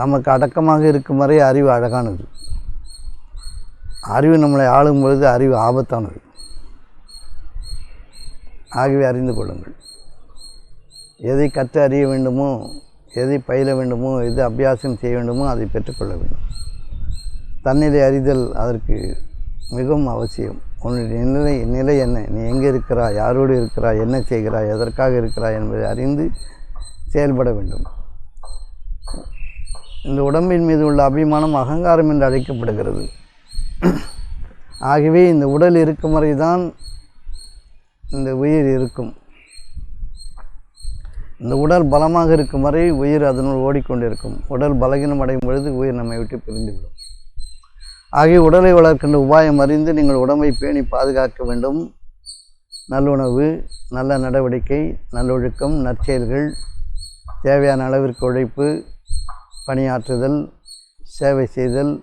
Speaker 1: நமக்கு அடக்கமாக இருக்கும் வரை அறிவு அழகானது. அறிவு நம்மளை ஆளும் பொழுது அறிவு ஆபத்தானது. ஆகவே அறிந்து கொள்ளுங்கள். எதை கற்று அறிய வேண்டுமோ, எதை பயில வேண்டுமோ, எது அபியாசம் செய்ய வேண்டுமோ அதை பெற்றுக்கொள்ள வேண்டும். தன்னிலை அறிதல் அதற்கு மிகவும் அவசியம். உன்னுடைய நிலை என்ன, நீ எங்கே இருக்கிறாய், யாரோடு இருக்கிறாய், என்ன செய்கிறாய், எதற்காக இருக்கிறாய் என்பதை அறிந்து செயல்பட வேண்டும். இந்த உடம்பின் மீது உள்ள அபிமானம் அகங்காரம் என்று அழைக்கப்படுகிறது. ஆகவே இந்த உடல் இருக்கும் வரை தான் இந்த உயிர் இருக்கும். இந்த உடல் பலமாக இருக்கும் வரை உயிர் அதனுள் ஓடிக்கொண்டிருக்கும். உடல் பலகீனம் அடையும் பொழுது உயிர் நம்மை விட்டு பிரிந்துவிடும். ஆகிய உடலை வளர்க்கின்ற உபாயம் அறிந்து நீங்கள் உடம்பை பேணி பாதுகாக்க வேண்டும். நல்லுணவு, நல்ல நடவடிக்கை, நல்லொழுக்கம், நற்செயல்கள், தேவையான அளவிற்கு உழைப்பு, பணியாற்றுதல், சேவை செய்தல்,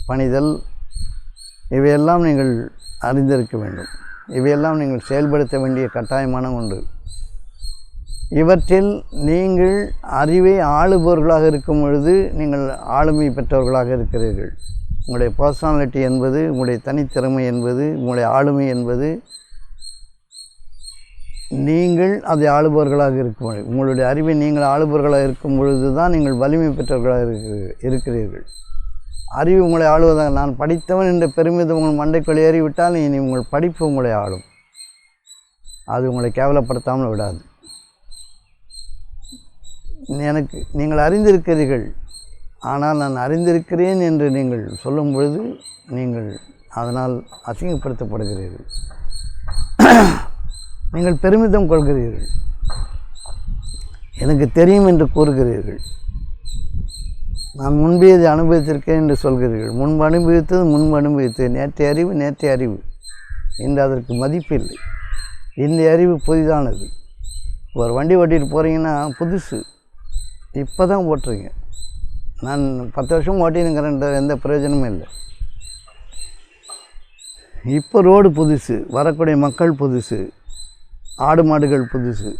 Speaker 1: பணிதல், இவையெல்லாம் நீங்கள் அறிந்திருக்க வேண்டும். இவையெல்லாம் நீங்கள் செயல்படுத்த வேண்டிய கட்டாயமான ஒன்று. இவற்றில் நீங்கள் அறிவை ஆளுபவர்களாக இருக்கும் பொழுது நீங்கள் ஆளுமை பெற்றவர்களாக இருக்கிறீர்கள். உங்களுடைய பர்சனாலிட்டி என்பது, உங்களுடைய தனித்திறமை என்பது, உங்களுடைய ஆளுமை என்பது நீங்கள் அதை ஆளுபவர்களாக இருக்கும் பொழுது, உங்களுடைய அறிவை நீங்கள் ஆளுபவர்களாக இருக்கும் பொழுது தான் நீங்கள் வலிமை பெற்றவர்களாக இருக்கிறீர்கள். அறிவு உங்களை ஆளுவதாக, நான் படித்தவன் என்ற பெருமிதம் உங்கள் மண்டைக்குள் ஏறிவிட்டால் இனி உங்கள் படிப்பு உங்களை ஆளும். அது உங்களை கேவலப்படுத்தாமல் விடாது. நீங்கள் அறிந்திருக்கிறீர்கள், ஆனால் நான் அறிந்திருக்கிறேன் என்று நீங்கள் சொல்லும் பொழுது நீங்கள் அதனால் அசிங்கப்படுத்தப்படுகிறீர்கள். நீங்கள் பெருமிதம் கொள்கிறீர்கள். எனக்கு தெரியும் என்று கூறுகிறீர்கள். நான் முன்பே இதை அனுபவித்திருக்கேன் என்று சொல்கிறீர்கள். முன்பு அனுபவித்தது நேற்றைய அறிவு. இன்று அதற்கு மதிப்பு இல்லை. இந்த அறிவு புதிதானது. ஒரு வண்டி ஓட்டிகிட்டு போகிறீங்கன்னா புதுசு, இப்போ தான் ஓட்டுறீங்க. நான் 10 வருஷம் ஓட்டினுங்கிறேன்ற எந்த பிரயோஜனமும் இல்லை. இப்போ ரோடு புதுசு, வரக்கூடிய மக்கள் புதுசு, ஆடு மாடுகள் புதுசு,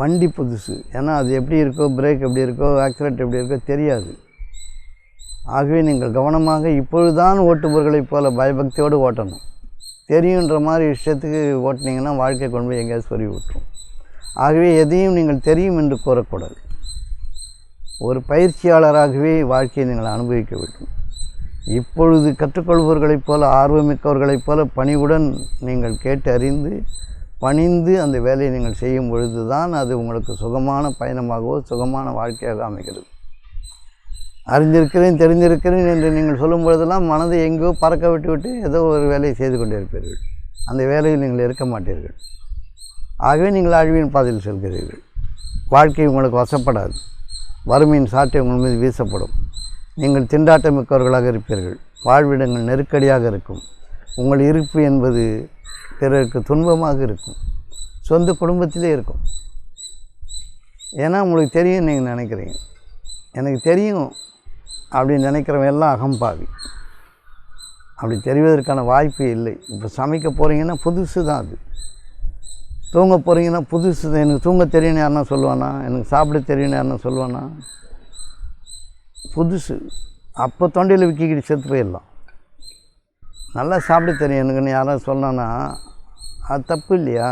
Speaker 1: வண்டி புதுசு. ஏன்னா அது எப்படி இருக்கோ, பிரேக் எப்படி இருக்கோ, ஆக்சிலேட்டர் எப்படி இருக்கோ தெரியாது. ஆகவே நீங்கள் கவனமாக இப்பொழுதுதான் ஓட்டுபவர்களைப் போல பயபக்தியோடு ஓட்டணும். தெரியுன்ற மாதிரி விஷயத்துக்கு ஓட்டினீங்கன்னா வாழ்க்கை கொண்டு போய் எங்கேயாவது சொல்லி விட்டுரும். ஆகவே எதையும் நீங்கள் தெரியும் என்று கூறக்கூடாது. ஒரு பயிற்சியாளராகவே வாழ்க்கையை நீங்கள் அனுபவிக்க வேண்டும். இப்பொழுது கற்றுக்கொள்பவர்களைப் போல, ஆர்வமிக்கவர்களைப் போல பணிவுடன் நீங்கள் கேட்டு அறிந்து பணிந்து அந்த வேலையை நீங்கள் செய்யும் பொழுது தான் அது உங்களுக்கு சுகமான பயணமாகவோ சுகமான வாழ்க்கையாக அமைகிறது. அறிந்திருக்கிறேன், தெரிந்திருக்கிறேன் என்று நீங்கள் சொல்லும் பொழுதெல்லாம் மனதை எங்கோ பறக்க விட்டு ஏதோ ஒரு வேலையை செய்து கொண்டிருப்பீர்கள். அந்த வேலையில் நீங்கள் இருக்க மாட்டீர்கள். ஆகவே நீங்கள் அழிவின் பாதையில் செல்கிறீர்கள். வாழ்க்கை உங்களுக்கு வசப்படாது. வறுமையின் சாட்டை உங்கள் மீது வீசப்படும். நீங்கள் திண்டாட்டமிக்கவர்களாக இருப்பீர்கள். வாழ்விடங்கள் நெருக்கடியாக இருக்கும். உங்கள் இருப்பு என்பது பிறருக்கு துன்பமாக இருக்கும். சொந்த குடும்பத்திலே இருக்கும். ஏன்னா உங்களுக்கு தெரியும், நீங்கள் நினைக்கிறீங்க. எனக்கு தெரியும் அப்படின்னு நினைக்கிறவங்க எல்லாம் அகம்பாவி. அப்படி தெரிவதற்கான வாய்ப்பு இல்லை. இப்போ சமைக்க போகிறீங்கன்னா புதுசு தான் அது. தூங்க போகிறீங்கன்னா புதுசு தான். எனக்கு தூங்க தெரியும்னு யாருன்னா சொல்லுவானா? எனக்கு சாப்பிட தெரியும்னு யாருன்னா சொல்லுவானா? புதுசு. அப்போ தொண்டையில் விக்கிக்கிட்டு செத்து போயிடலாம். நல்லா சாப்பிட தெரியும் எனக்குன்னு யாராவது சொன்னான்னா அது தப்பு இல்லையா?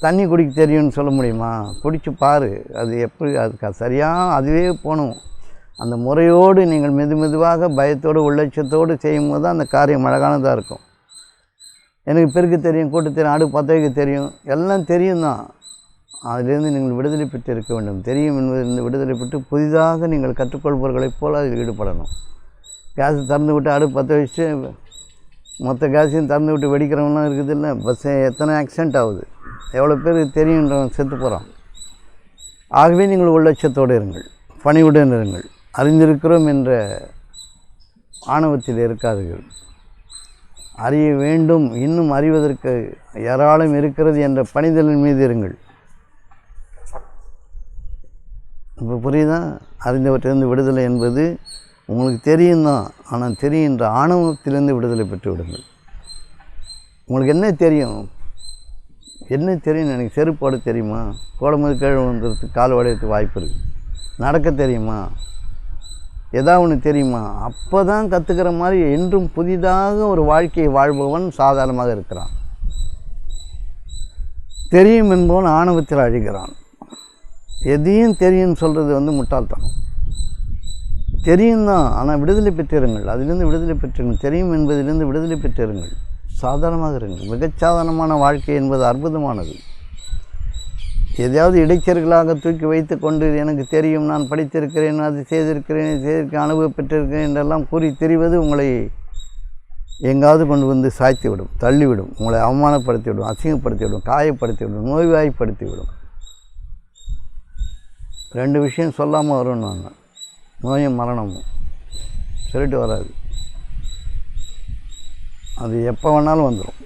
Speaker 1: தண்ணி குடிக்க தெரியும்னு சொல்ல முடியுமா? குடிச்சு பாரு, அது எப்படி அதுக்கு சரியாக அதுவே போகணும். அந்த முறையோடு நீங்கள் மெதுவாக பயத்தோடு உள்ளட்சத்தோடு செய்யும்போது தான் அந்த காரியம் அழகானதாக இருக்கும். எனக்கு பெருக்க தெரியும், கூட்ட தெரியும், அடுப்பு பற்ற வைக்க தெரியும், எல்லாம் தெரியும் தான். அதிலிருந்து நீங்கள் விடுதலை பெற்று இருக்க வேண்டும். தெரியும் என்பதிலிருந்து விடுதலை பெற்று புதிதாக நீங்கள் கற்றுக்கொள்பவர்களைப் போல் அதில் ஈடுபடணும். கேஸ் திறந்து விட்டு அடுப்பு பற்ற வச்சுட்டு மொத்த கேஸையும் திறந்து விட்டு வெடிக்கிறவங்களாம் இருக்குது இல்லை? பஸ்ஸு எத்தனை ஆக்சிடெண்ட் ஆகுது, எவ்வளோ பேருக்கு தெரியுன்றவன் செத்து போகிறான். ஆகவே நீங்கள் உள்ளட்சத்தோடு இருங்கள், பணிவுடன் இருங்கள். அறிந்திருக்கிறோம் என்ற ஆணவத்தில் இருக்காதீர்கள். அறிய வேண்டும், இன்னும் அறிவதற்கு ஏராளம் இருக்கிறது என்ற பணிதலின் மீது இருங்கள். இப்போ புரியுதா? அறிந்தவற்றிலிருந்து விடுதலை என்பது உங்களுக்கு தெரியும் தான், ஆனால் தெரிகின்ற ஆணவத்திலிருந்து விடுதலை பெற்று விடுங்கள். உங்களுக்கு என்ன தெரியும்? என்ன தெரியும்? எனக்கு செருப்பாடு தெரியுமா? கோடம்போது கீழே வந்துடுறதுக்கு கால் உடையறதுக்கு வாய்ப்பு இருக்குது. நடக்க தெரியுமா? ஏதாவது ஒன்று தெரியுமா? அப்போ தான் கற்றுக்கிற மாதிரி என்றும் புதிதாக ஒரு வாழ்க்கையை வாழ்பவன் சாதாரணமாக இருக்கிறான். தெரியும் என்பவன் ஆணவத்தில் அழிகிறான். எதையும் தெரியும்னு சொல்கிறது முட்டாள்தனம். தெரியும் தான், ஆனால் விடுதலை பெற்றிருங்கள். அதிலிருந்து விடுதலை பெற்றிருங்கள். தெரியும் என்பதிலிருந்து விடுதலை பெற்றிருங்கள். சாதாரணமாக இருங்கள். மிகச்சாதாரணமான வாழ்க்கை என்பது அற்புதமானது. எதையாவது இடைச்சர்களாக தூக்கி வைத்து கொண்டு எனக்கு தெரியும், நான் படித்திருக்கிறேன், அது செய்திருக்கிறேன், அனுபவப்பட்டிருக்கிறேன் என்றெல்லாம் கூறி தெரிவது உங்களை எங்காவது கொண்டு வந்து சாய்த்துவிடும், தள்ளிவிடும், உங்களை அவமானப்படுத்திவிடும், அசிங்கப்படுத்திவிடும், காயப்படுத்திவிடும், நோய்வாய்ப்படுத்திவிடும். 2 விஷயம் சொல்லாமல் வரும். நாங்கள் நோயும் மரணமும் சொல்லிட்டு வராது. அது எப்போ வேணாலும் வந்துடும்.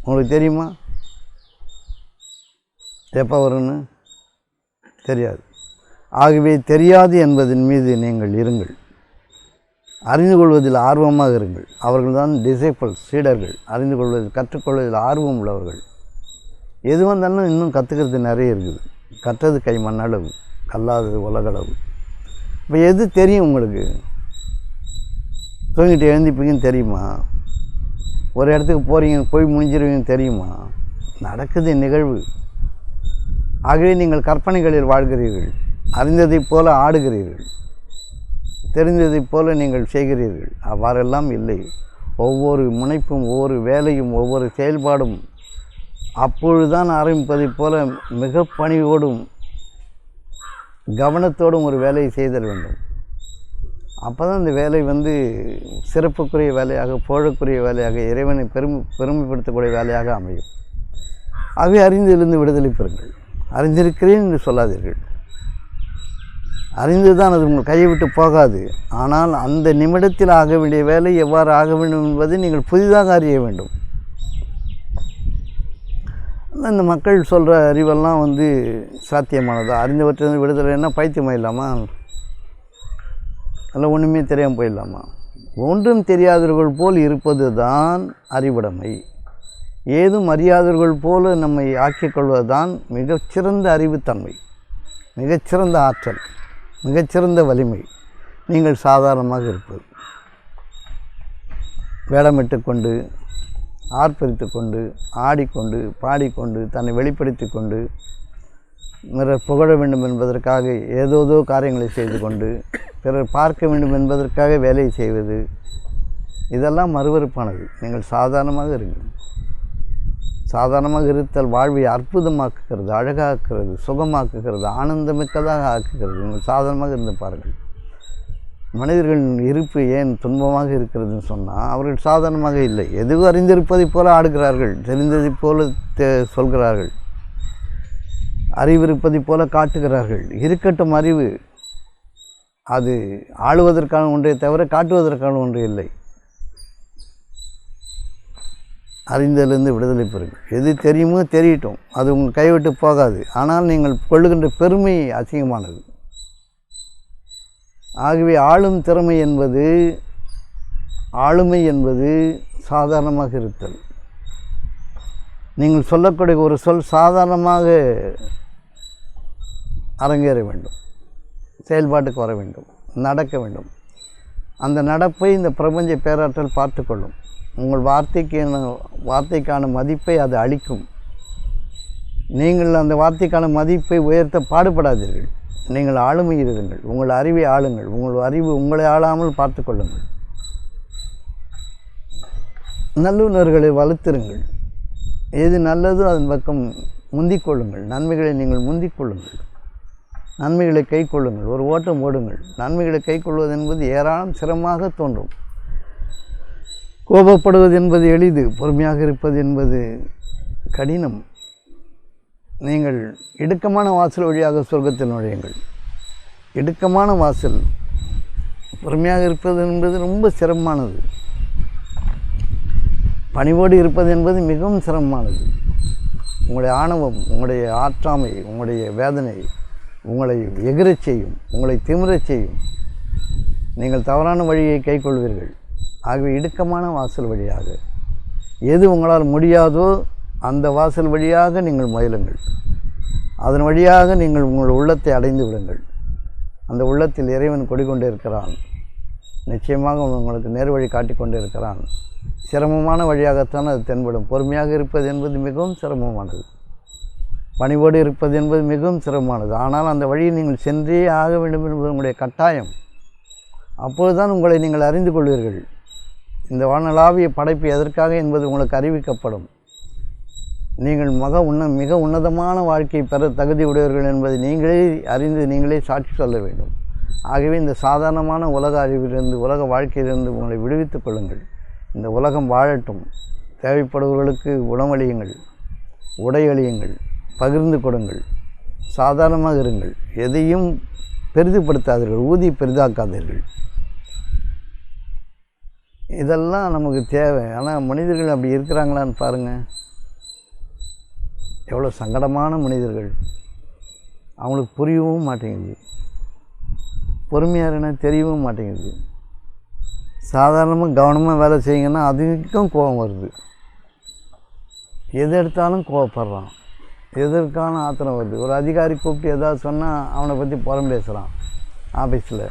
Speaker 1: உங்களுக்கு தெரியுமா எப்போ வரும்னு? தெரியாது. ஆகவே தெரியாது என்பதன் மீது நீங்கள் இருங்கள். அறிந்து கொள்வதில் ஆர்வமாக இருங்கள். அவர்கள்தான் டிசைபிள்ஸ், சீடர்கள். அறிந்து கொள்வதில் கற்றுக்கொள்வதில் ஆர்வம் உள்ளவர்கள். எது வந்தாலும் இன்னும் கற்றுக்கிறது நிறைய இருக்குது. கற்றது கை மண்ணளவு, கல்லாதது உலகளவு. இப்போ எது தெரியும் உங்களுக்கு? தூங்கிட்டு எழுந்திப்பீங்கன்னு தெரியுமா? ஒரு இடத்துக்கு போகிறீங்க, போய் முடிஞ்சிருவீங்கன்னு தெரியுமா? நடக்குது நிகழ்வு. ஆகவே நீங்கள் கற்பனைகளில் வாழ்கிறீர்கள். அறிந்ததைப் போல ஆடுகிறீர்கள், தெரிந்ததைப் போல நீங்கள் செய்கிறீர்கள். அவ்வாறெல்லாம் இல்லை. ஒவ்வொரு முனைப்பும், ஒவ்வொரு வேலையும், ஒவ்வொரு செயல்பாடும் அப்பொழுதுதான் ஆரம்பிப்பதைப் போல மிக பணிவோடும் கவனத்தோடும் ஒரு வேலையை செய்தல் வேண்டும். அப்போ தான் இந்த வேலை சிறப்புக்குரிய வேலையாக, புகழுக்குரிய வேலையாக, இறைவனை பெருமைப்படுத்தக்கூடிய வேலையாக அமையும். ஆகவே அறிந்திலிருந்து விடுதலை பெறுங்கள். அறிந்திருக்கிறேன் என்று சொல்லாதீர்கள். அறிந்து தான் அது உங்கள் கையை விட்டு போகாது. ஆனால் அந்த நிமிடத்தில் ஆக வேண்டிய வேலை எவ்வாறு ஆக வேண்டும் என்பதை நீங்கள் புதிதாக அறிய வேண்டும். இந்த மக்கள் சொல்கிற அறிவெல்லாம் சாத்தியமானதா? அறிந்தவற்றிலிருந்து விடுதலைன்னா பைத்தியமாக இல்லாமா? அதெல்லாம் ஒன்றுமே தெரியாமல் போயிடலாமா? ஒன்றும் தெரியாதவர்கள் போல் இருப்பது தான் அறிவுடைமை. ஏதும் அறியாதவர்கள் போல நம்மை ஆக்கிக்கொள்வது தான் மிகச்சிறந்த அறிவுத்தன்மை, மிகச்சிறந்த ஆற்றல், மிகச்சிறந்த வலிமை. நீங்கள் சாதாரணமாக இருப்பது, வேடமிட்டு கொண்டு, ஆர்ப்பரித்து கொண்டு, ஆடிக்கொண்டு, பாடிக்கொண்டு, தன்னை வெளிப்படுத்தி கொண்டு, பிறர் புகழ வேண்டும் என்பதற்காக ஏதோதோ காரியங்களை செய்து கொண்டு, பிறர் பார்க்க வேண்டும் என்பதற்காக வேலை செய்வது, இதெல்லாம் மறுவறுப்பானது. நீங்கள் சாதாரணமாக இருங்கள். சாதாரணமாக இருத்தல் வாழ்வை அற்புதமாக்குகிறது, அழகாக்குகிறது, சுகமாக்குகிறது, ஆனந்தமிக்கதாக ஆக்குகிறது. நீங்கள் சாதாரணமாக இருந்து பாருங்கள். மனிதர்களின் இருப்பு ஏன் துன்பமாக இருக்கிறதுன்னு சொன்னால், அவர்கள் சாதாரணமாக இல்லை. எதுவும் அறிந்திருப்பதைப் போல ஆடுகிறார்கள், தெரிந்ததைப் போல சொல்கிறார்கள், அறிவிருப்பதைப் போல காட்டுகிறார்கள். இருக்கட்டும் அறிவு, அது ஆளுவதற்கான ஒன்றே தவிர காட்டுவதற்கான ஒன்று இல்லை. அறிந்ததிலிருந்து விடுதலை பெறுங்கள். எது தெரியுமோ தெரியட்டும், அது உங்கள் கைவிட்டு போகாது. ஆனால் நீங்கள் கொள்ளுகின்ற பெருமை அசிங்கமானது. ஆகவே ஆளுமை என்பது சாதாரணமாக இருத்தல். நீங்கள் சொல்லக்கூடிய ஒரு சொல் சாதாரணமாக அரங்கேற வேண்டும், செயல்பாட்டுக்கு வர வேண்டும், நடக்க வேண்டும். அந்த நடப்பை இந்த பிரபஞ்ச பேராற்றல் பார்த்து கொள்ளும். உங்கள் வார்த்தைக்கான மதிப்பை அது அளிக்கும். நீங்கள் அந்த வார்த்தைக்கான மதிப்பை உயர்த்த பாடுபடாதீர்கள். நீங்கள் ஆளுமை இருங்கள். உங்கள் அறிவை ஆளுங்கள். உங்கள் அறிவு உங்களை ஆளாமல் பார்த்து கொள்ளுங்கள். நல்லுணர்களை வளர்த்துருங்கள். எது நல்லதோ அதன் பக்கம் முந்திக் கொள்ளுங்கள். நன்மைகளை நீங்கள் முந்திக் கொள்ளுங்கள். நன்மைகளை கை கொள்ளுங்கள். ஒரு ஓட்டம் ஓடுங்கள். நன்மைகளை கை கொள்வது என்பது ஏராளம் சிரமமாக தோன்றும். கோபப்படுவது என்பது எளிது. பொறுமையாக இருப்பது என்பது கடினம். நீங்கள் இடுக்கமான வாசல் வழியாக சொர்க்கத்தில் நுழையுங்கள். இடுக்கமான வாசல். பொறுமையாக இருப்பது என்பது ரொம்ப சிரமமானது. பணிவோடு இருப்பது என்பது மிகவும் சிரமமானது. உங்களுடைய ஆணவம், உங்களுடைய ஆற்றாமை, உங்களுடைய வேதனை உங்களை எகிரச் செய்யும், உங்களை திமிரச் செய்யும். நீங்கள் தவறான வழியை கைக்கொள்வீர்கள். ஆகவே இடுக்கமான வாசல் வழியாக எது உங்களால் முடியாதோ அந்த வாசல் வழியாக நீங்கள் முயலுங்கள். அதன் வழியாக நீங்கள் உங்கள் உள்ளத்தை அடைந்து விடுங்கள். அந்த உள்ளத்தில் இறைவன் கொடிக்கொண்டே இருக்கிறான். நிச்சயமாக உங்களுக்கு நேர்வழி காட்டிக்கொண்டே இருக்கிறான். சிரமமான வழியாகத்தான் அது தென்படும். பொறுமையாக இருப்பது என்பது மிகவும் சிரமமானது. பணிவோடு இருப்பது என்பது மிகவும் சிரமமானது. ஆனால் அந்த வழியை நீங்கள் சென்றே ஆக வேண்டும் என்பது உங்களுடைய கட்டாயம். அப்பொழுதுதான் உங்களை நீங்கள் அறிந்து கொள்வீர்கள். இந்த வானளாவிய படைப்பு எதற்காக என்பது உங்களுக்கு அறிவிக்கப்படும். நீங்கள் மிக உன்னதமான வாழ்க்கையை பெற தகுதி உடையவர்கள் என்பதை நீங்களே அறிந்து நீங்களே சாட்சி சொல்ல வேண்டும். ஆகவே இந்த சாதாரணமான உலக அறிவிலிருந்து, உலக வாழ்க்கையிலிருந்து உங்களை விடுவித்துக் கொள்ளுங்கள். இந்த உலகம் வாழட்டும். தேவைப்படுபவர்களுக்கு உணவளியுங்கள், உடையளியுங்கள், பகிர்ந்து கொடுங்கள். சாதாரணமாக இருங்கள். எதையும் பெரிதுபடுத்தாதீர்கள், ஊதி பெரிதாக்காதீர்கள். இதெல்லாம் நமக்கு தேவை. ஆனால் மனிதர்கள் அப்படி இருக்கிறாங்களான்னு பாருங்கள். எவ்வளோ சங்கடமான மனிதர்கள். அவங்களுக்கு புரியவும் மாட்டேங்குது. பொறுமையாக தெரியவும் மாட்டேங்குது. சாதாரணமாக கவனமாக வேலை செய்யுங்கன்னா அதுக்கும் கோபம் வருது. எது எடுத்தாலும் கோவப்படுறான். எதற்கான ஆத்திரம் வருது. ஒரு அதிகாரி கூப்பிட்டு எதாவது சொன்னால் அவனை பற்றி புறம் பேசுகிறான். ஆஃபீஸில்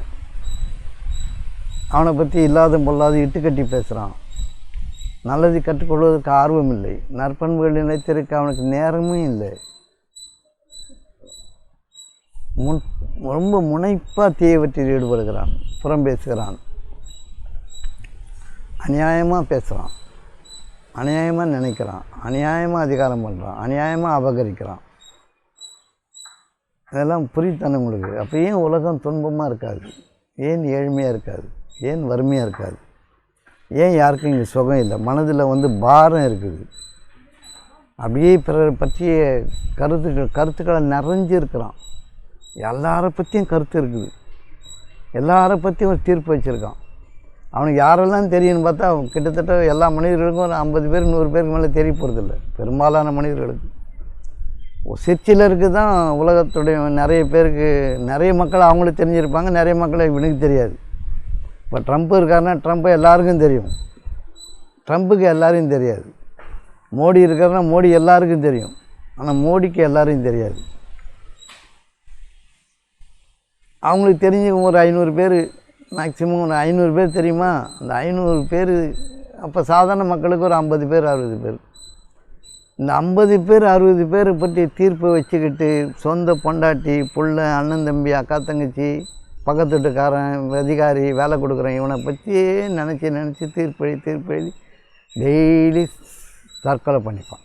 Speaker 1: அவனை பற்றி இல்லாத பொல்லாத இட்டுக்கட்டி பேசுகிறான். நல்லது கற்றுக்கொள்வதற்கு ஆர்வம் இல்லை. நற்பண்புகள் நினைத்திருக்க அவனுக்கு நேரமும் இல்லை. ரொம்ப முனைப்பாக தீயவற்றில் ஈடுபடுகிறான். புறம் பேசுகிறான். அநியாயமாக பேசுகிறான். அநியாயமாக நினைக்கிறான். அநியாயமாக அதிகாரம் பண்ணுறான். அநியாயமாக அபகரிக்கிறான். இதெல்லாம் புரியுதானே உங்களுக்கு? அப்போ ஏன் உலகம் துன்பமாக இருக்காது? ஏன் ஏழ்மையாக இருக்காது? ஏன் வறுமையாக இருக்காது? ஏன் யாருக்கும் இங்கே சுகம் இல்லை? மனதில் பாரம் இருக்குது. அப்படியே பிறரை பற்றிய கருத்துக்களை நிறைஞ்சு இருக்கிறான். எல்லாரை பற்றியும் கருத்து இருக்குது. எல்லாரை பற்றியும் ஒரு தீர்ப்பு வச்சுருக்கான். அவனுக்கு யாரெல்லாம் தெரியும்னு பார்த்தா கிட்டத்தட்ட எல்லா மனிதர்களுக்கும் ஒரு 50 பேர் 100 பேருக்கு மேலே தெரிய போகிறதில்ல. பெரும்பாலான மனிதர்களுக்கு சிற்சிலருக்கு தான் உலகத்துடைய நிறைய பேருக்கு, நிறைய மக்கள் அவங்களுக்கு தெரிஞ்சிருப்பாங்க. நிறைய மக்கள் இவனுக்கு தெரியாது. இப்போ ட்ரம்ப் இருக்காருன்னா ட்ரம்ப்பை எல்லாருக்கும் தெரியும். ட்ரம்ப்புக்கு எல்லாரையும் தெரியாது. மோடி இருக்காருன்னா மோடி எல்லாருக்கும் தெரியும். ஆனால் மோடிக்கு எல்லாரையும் தெரியாது. அவங்களுக்கு தெரிஞ்ச ஒரு 500 பேர், மேக்ஸிமம் ஒரு 500 பேர் தெரியுமா? அந்த 500 பேர் அப்போ சாதாரண மக்களுக்கு ஒரு 50 பேர் 60 பேர். இந்த 50 பேர் 60 பேரை பற்றி தீர்ப்பை வச்சுக்கிட்டு சொந்த பொண்டாட்டி, புள்ள, அண்ணன் தம்பி, அக்கா தங்கச்சி, பக்கத்து வீட்டுக்காரன், அதிகாரி, வேலை கொடுக்குறேன், இவனை பற்றியே நினச்சி தீர்ப்பு எழுதி டெய்லி தற்கொலை பண்ணிப்பான்.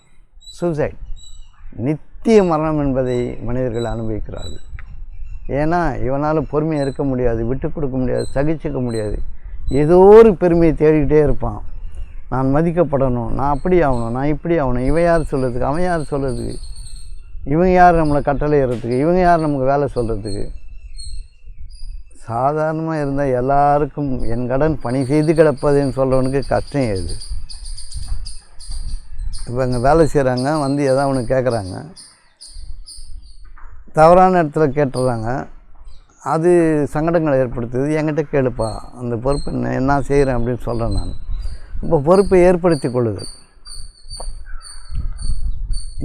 Speaker 1: சூசைட். நித்திய மரணம் என்பதை மனிதர்கள் அனுபவிக்கிறார்கள். ஏன்னா இவனால் பொறுமையாக இருக்க முடியாது, விட்டு கொடுக்க முடியாது, சகிச்சுக்க முடியாது. ஏதோ ஒரு பெருமையை தேடிக்கிட்டே இருப்பான். நான் மதிக்கப்படணும், நான் அப்படி ஆகணும், நான் இப்படி ஆகணும். இவன் யார் சொல்கிறதுக்கு, அவன் யார் சொல்கிறதுக்கு, இவங்க யார் நம்மளை கட்டளை ஏறதுக்கு, இவங்க யார் நமக்கு வேலை சொல்கிறதுக்கு. சாதாரணமாக இருந்தால் எல்லாருக்கும் என் கடன் பணி செய்து கிடப்பதுன்னு சொல்கிறவனுக்கு கஷ்டம் ஏது. இப்போ இங்கே வேலை செய்கிறாங்க, எதாவது ஒன்று கேட்குறாங்க, தவறான இடத்துல கேட்டுடுறாங்க. அது சங்கடங்களை ஏற்படுத்துது. என்கிட்ட கேளுப்பா, அந்த பொறுப்பு என்ன செய்கிறேன் அப்படின்னு சொல்கிறேன் நான். இப்போ பொறுப்பை ஏற்படுத்தி கொள்ளுதல்.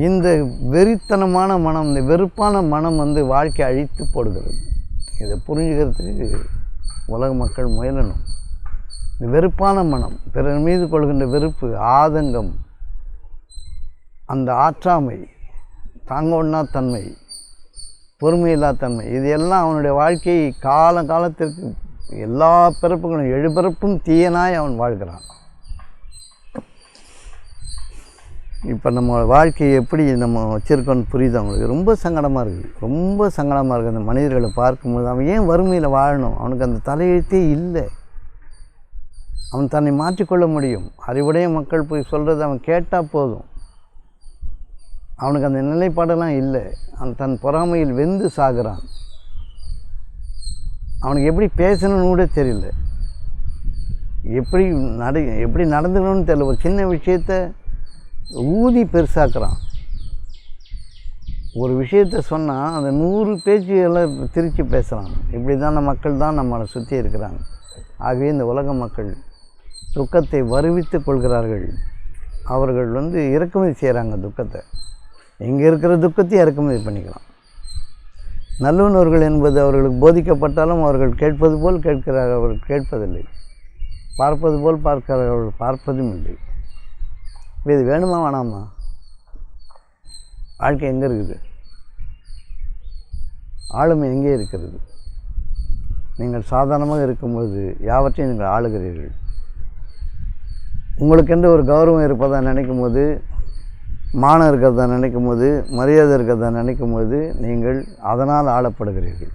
Speaker 1: இந்த வெறித்தனமான மனம், இந்த வெறுப்பான மனம் வாழ்க்கை அழித்து போடுகிறது. இதை புரிஞ்சுக்கிறதுக்கு உலக மக்கள் முயலணும். வெறுப்பான மனம், பிறர் மீது கொள்கின்ற வெறுப்பு, ஆதங்கம், அந்த ஆற்றாமை, தாங்க ஒண்ணா தன்மை, பொறுமையில்லா தன்மை, இது எல்லாம் அவனுடைய வாழ்க்கையை காலத்திற்கு எல்லா பிறப்புகளும் 7 பிறப்பும் தீயனாய் அவன் வாழ்கிறான். இப்போ நம்ம வாழ்க்கையை எப்படி நம்ம வச்சுருக்கோன்னு புரியுது அவங்களுக்கு. ரொம்ப சங்கடமாக இருக்குது, ரொம்ப சங்கடமாக இருக்குது அந்த மனிதர்களை பார்க்கும்போது. அவன் ஏன் வறுமையில் வாழணும்? அவனுக்கு அந்த தலையெழுத்தே இல்லை. அவன் தன்னை மாற்றிக்கொள்ள முடியும். அறிவுடைய மக்கள் போய் சொல்கிறது அவன் கேட்டால் போதும். அவனுக்கு அந்த நிலைப்பாடெல்லாம் இல்லை. அவன் தன் பொறாமையில் வெந்து சாகிறான். அவனுக்கு எப்படி பேசணும்னு கூட தெரியல, எப்படி நடந்துக்கணும்னு தெரியல. ஒரு சின்ன விஷயத்தை ஊதி பெருசாக்குறான். ஒரு விஷயத்தை சொன்னால் அந்த 100 பேச்சுகளை திரித்து பேசுகிறான். இப்படி தான் மக்கள் தான் நம்மளை சுற்றி இருக்கிறாங்க. ஆகவே இந்த உலக மக்கள் துக்கத்தை வருவித்து கொள்கிறார்கள். அவர்கள் இறக்குமதி செய்கிறாங்க துக்கத்தை. இங்கே இருக்கிற துக்கத்தையும் இறக்குமதி பண்ணிக்கலாம். நல்லுணர்கள் என்பது அவர்களுக்கு போதிக்கப்பட்டாலும் அவர்கள் கேட்பது போல் கேட்கிறார்கள், அவர்கள் கேட்பதில்லை. பார்ப்பது போல் பார்க்கிறார்கள், அவர்கள் பார்ப்பதும் இல்லை. இது வேணுமா வேணாமா? வாழ்க்கை எங்கே இருக்குது? ஆளுமை எங்கே இருக்கிறது? நீங்கள் சாதாரணமாக இருக்கும்போது யாவற்றையும் நீங்கள் ஆளுகிறீர்கள். உங்களுக்கென்று ஒரு கௌரவம் இருப்பதா நினைக்கும் போது, மானம் இருக்கிறதா நினைக்கும் போது, மரியாதை இருக்கிறதா நினைக்கும் போது நீங்கள் அதனால் ஆளப்படுகிறீர்கள்.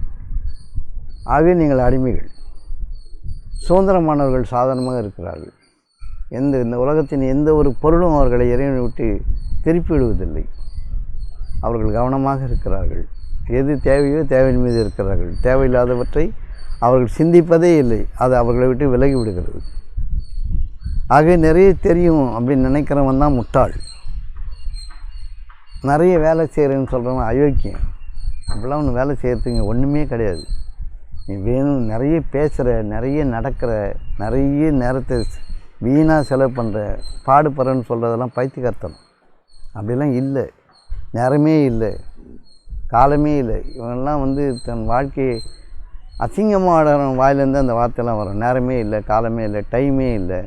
Speaker 1: ஆகவே நீங்கள் அடிமைகள். சுதந்திரமானவர்கள் சாதாரணமாக இருக்கிறார்கள். இந்த உலகத்தின் எந்த ஒரு பொருளும் அவர்களை இறைவனை விட்டு திருப்பி விடுவதில்லை. அவர்கள் கவனமாக இருக்கிறார்கள். எது தேவையோ தேவையின் மீது இருக்கிறார்கள். தேவையில்லாதவற்றை அவர்கள் சிந்திப்பதே இல்லை. அது அவர்களை விட்டு விலகி விடுகிறது. ஆகவே நிறைய தெரியும் அப்படின்னு நினைக்கிறவன் தான் முட்டாள். நிறைய வேலை செய்கிறேன்னு சொல்கிறவன் அயோக்கியம். அப்படிலாம் ஒன்று வேலை செய்கிறதுக்கு ஒன்றுமே கிடையாது. நீ வேணும் நிறைய பேசுகிற, நிறைய நடக்கிற, நிறைய நேரத்தை வீணாக செலவு பண்ணுற, பாடுபடுறேன்னு சொல்கிறதெல்லாம் பைத்தியக்காரத்தனம். அப்படிலாம் இல்லை. நேரமே இல்லை, காலமே இல்லை. இவங்கெல்லாம் தன் வாழ்க்கையை அசிங்கமாக வாயிலேருந்து அந்த வார்த்தையெல்லாம் வரும். நேரமே இல்லை, காலமே இல்லை, டைமே இல்லை,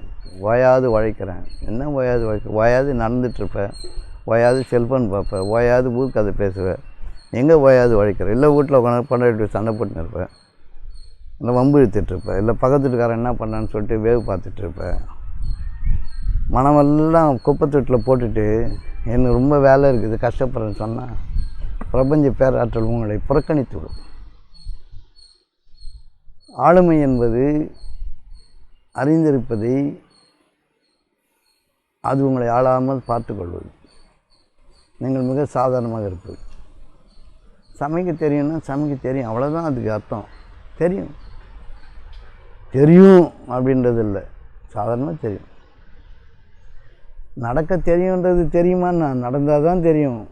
Speaker 1: ஓயாது உழைக்கிறேன். என்ன ஓயாது ஓயாது நடந்துகிட்ருப்பேன், ஓயாது செல்ஃபோன் பார்ப்பேன், ஓயாது ஊர் கதை பேசுவேன். எங்கே ஓயாது உழைக்கிறேன்? இல்லை வீட்டில் உட்காந்து பண்டாட்டி சண்டை போட்டுன்னு இருப்பேன், இல்லை வம்பு இழுத்துட்ருப்பேன், இல்லை பக்கத்து வீட்டுக்காரன் என்ன பண்ணான்னு சொல்லிட்டு வேவு பார்த்துட்ருப்பேன். மனமெல்லாம் குப்பத்தொட்டில் போட்டுட்டு எனக்கு ரொம்ப வேலை இருக்குது, கஷ்டப்படுறேன்னு சொன்னால் பிரபஞ்ச பேராற்றல் உங்களை புறக்கணித்து விடும். ஆளுமை என்பது அறிந்திருப்பதை அது உங்களை ஆளாமல் பார்த்துக்கொள்வது. நீங்கள் மிக சாதாரணமாக இருப்பது. சமைக்க தெரியும்னா சமைக்க தெரியும், அவ்வளோதான் அதுக்கு அர்த்தம். தெரியும் அப்படின்றது இல்லை, சாதாரணமாக தெரியும். நடக்க தெரியுன்றது தெரியுமான்னு நடந்தால் தான் தெரியும்.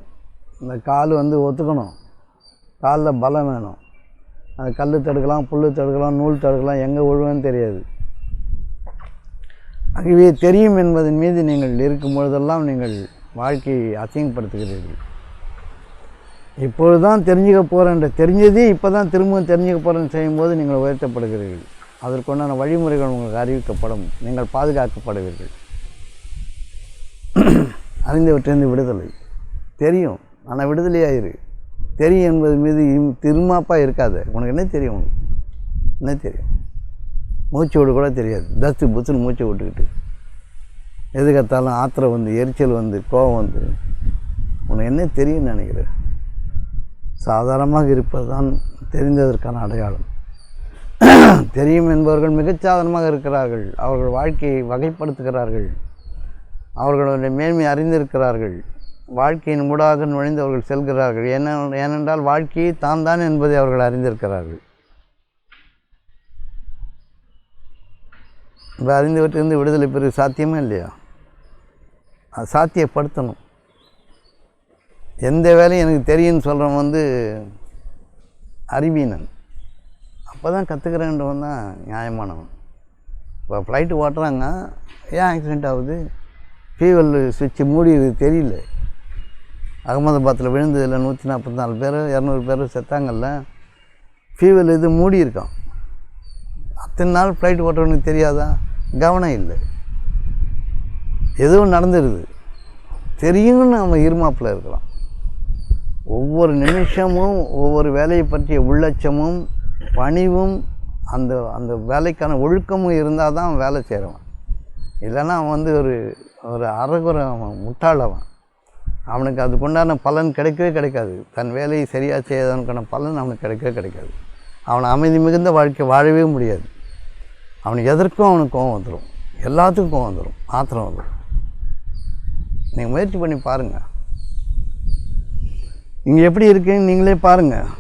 Speaker 1: இந்த கால் ஒத்துக்கணும், காலில் பலம் வேணும். அது கல் தடுக்கலாம், புல் தடுக்கலாம், நூல் தடுக்கலாம், எங்கே விழுவேன்னு தெரியாது. ஆகவே தெரியும் என்பதன் மீது நீங்கள் இருக்கும் பொழுதெல்லாம் நீங்கள் வாழ்க்கையை அசிங்கப்படுத்துகிறீர்கள். இப்பொழுது தான் தெரிஞ்சுக்க போகிறேன்ற தெரிஞ்சதே இப்போ தான் திரும்பவும் தெரிஞ்சுக்க போகிறேன்னு செய்யும்போது நீங்கள் உயர்த்தப்படுகிறீர்கள். அதற்குண்டான வழிமுறைகள் உங்களுக்கு அறிவிக்கப்படும், நீங்கள் பாதுகாக்கப்படுவீர்கள். அறிந்தவற்றிலிருந்து விடுதலை தெரியும், ஆனால் விடுதலையாயிரு. தெரியும் என்பது மீது திருமாப்பாக இருக்காது. உனக்கு என்ன தெரியும்? உனக்கு என்ன தெரியும்? மூச்சு விட கூட தெரியாது. தஸ்து புத்துன்னு மூச்சை விட்டுக்கிட்டு எது கத்தாலும் ஆத்திரம் எரிச்சல் கோபம் உனக்கு என்ன தெரியும்னு நினைக்கிறேன்? சாதாரணமாக இருப்பது தான் தெரிந்ததற்கான அடையாளம். தெரியும் என்பவர்கள் மிகச்சாதாரணமாக இருக்கிறார்கள். அவர்கள் வாழ்க்கையை வகைப்படுத்துகிறார்கள். அவர்களுடைய மேன்மை அறிந்திருக்கிறார்கள். வாழ்க்கையின் ஊடாக நுழைந்து அவர்கள் செல்கிறார்கள். ஏனென்றால் வாழ்க்கையை தான் என்பதை அவர்கள் அறிந்திருக்கிறார்கள். இப்போ அறிந்தவற்றிலிருந்து விடுதலை பெற சாத்தியமே இல்லையா? அது சாத்தியப்படுத்தணும். எந்த வேலையும் எனக்கு தெரியும்னு சொல்கிறவன் அறிவீனன். அப்போ தான் கற்றுக்கிறேன்றவன் தான் நியாயமானவன். இப்போ ஃப்ளைட்டு ஓட்டுறாங்க, ஏன் ஆக்சிடெண்ட் ஆகுது? ஃபியூவல் சுவிட்சு மூடி தெரியல. அகமதாபாத்தில் விழுந்ததில் 144 பேர் 200 பேர் செத்தாங்கல்ல. ஃபியூவல் மூடி இருக்கான். அத்தனை நாள் ஃப்ளைட் ஓட்டுறவனுக்கு தெரியாதா? கவனம் இல்லை. எதுவும் நடந்துடுது தெரியும்னு நம்ம இருமாப்பில் இருக்கலாம். ஒவ்வொரு நிமிஷமும் ஒவ்வொரு வேலையை பற்றிய உள்ளட்சமும் பணிவும் அந்த அந்த வேலைக்கான ஒழுக்கமும் இருந்தால் தான் அவன் வேலை செய்கிறவன். இல்லைன்னா அவன் வந்து ஒரு அறகுறை, அவன் முட்டாள். அவனுக்கு அதுக்குண்டான பலன் கிடைக்கவே கிடைக்காது. தன் வேலையை சரியாக செய்யாதவனுக்கான பலன் அவனுக்கு கிடைக்கவே கிடைக்காது. அவனை அமைதி மிகுந்த வாழ்க்கை வாழவே முடியாது. அவனுக்கு எதற்கும் அவனுக்கு கோவம் வந்துடும், எல்லாத்துக்கும் கோவம் வந்துடும், ஆத்திரம் வந்துடும். நீங்கள் முயற்சி பண்ணி பாருங்கள். நீங்கள் எப்படி இருக்கீங்கன்னு நீங்களே பாருங்கள்.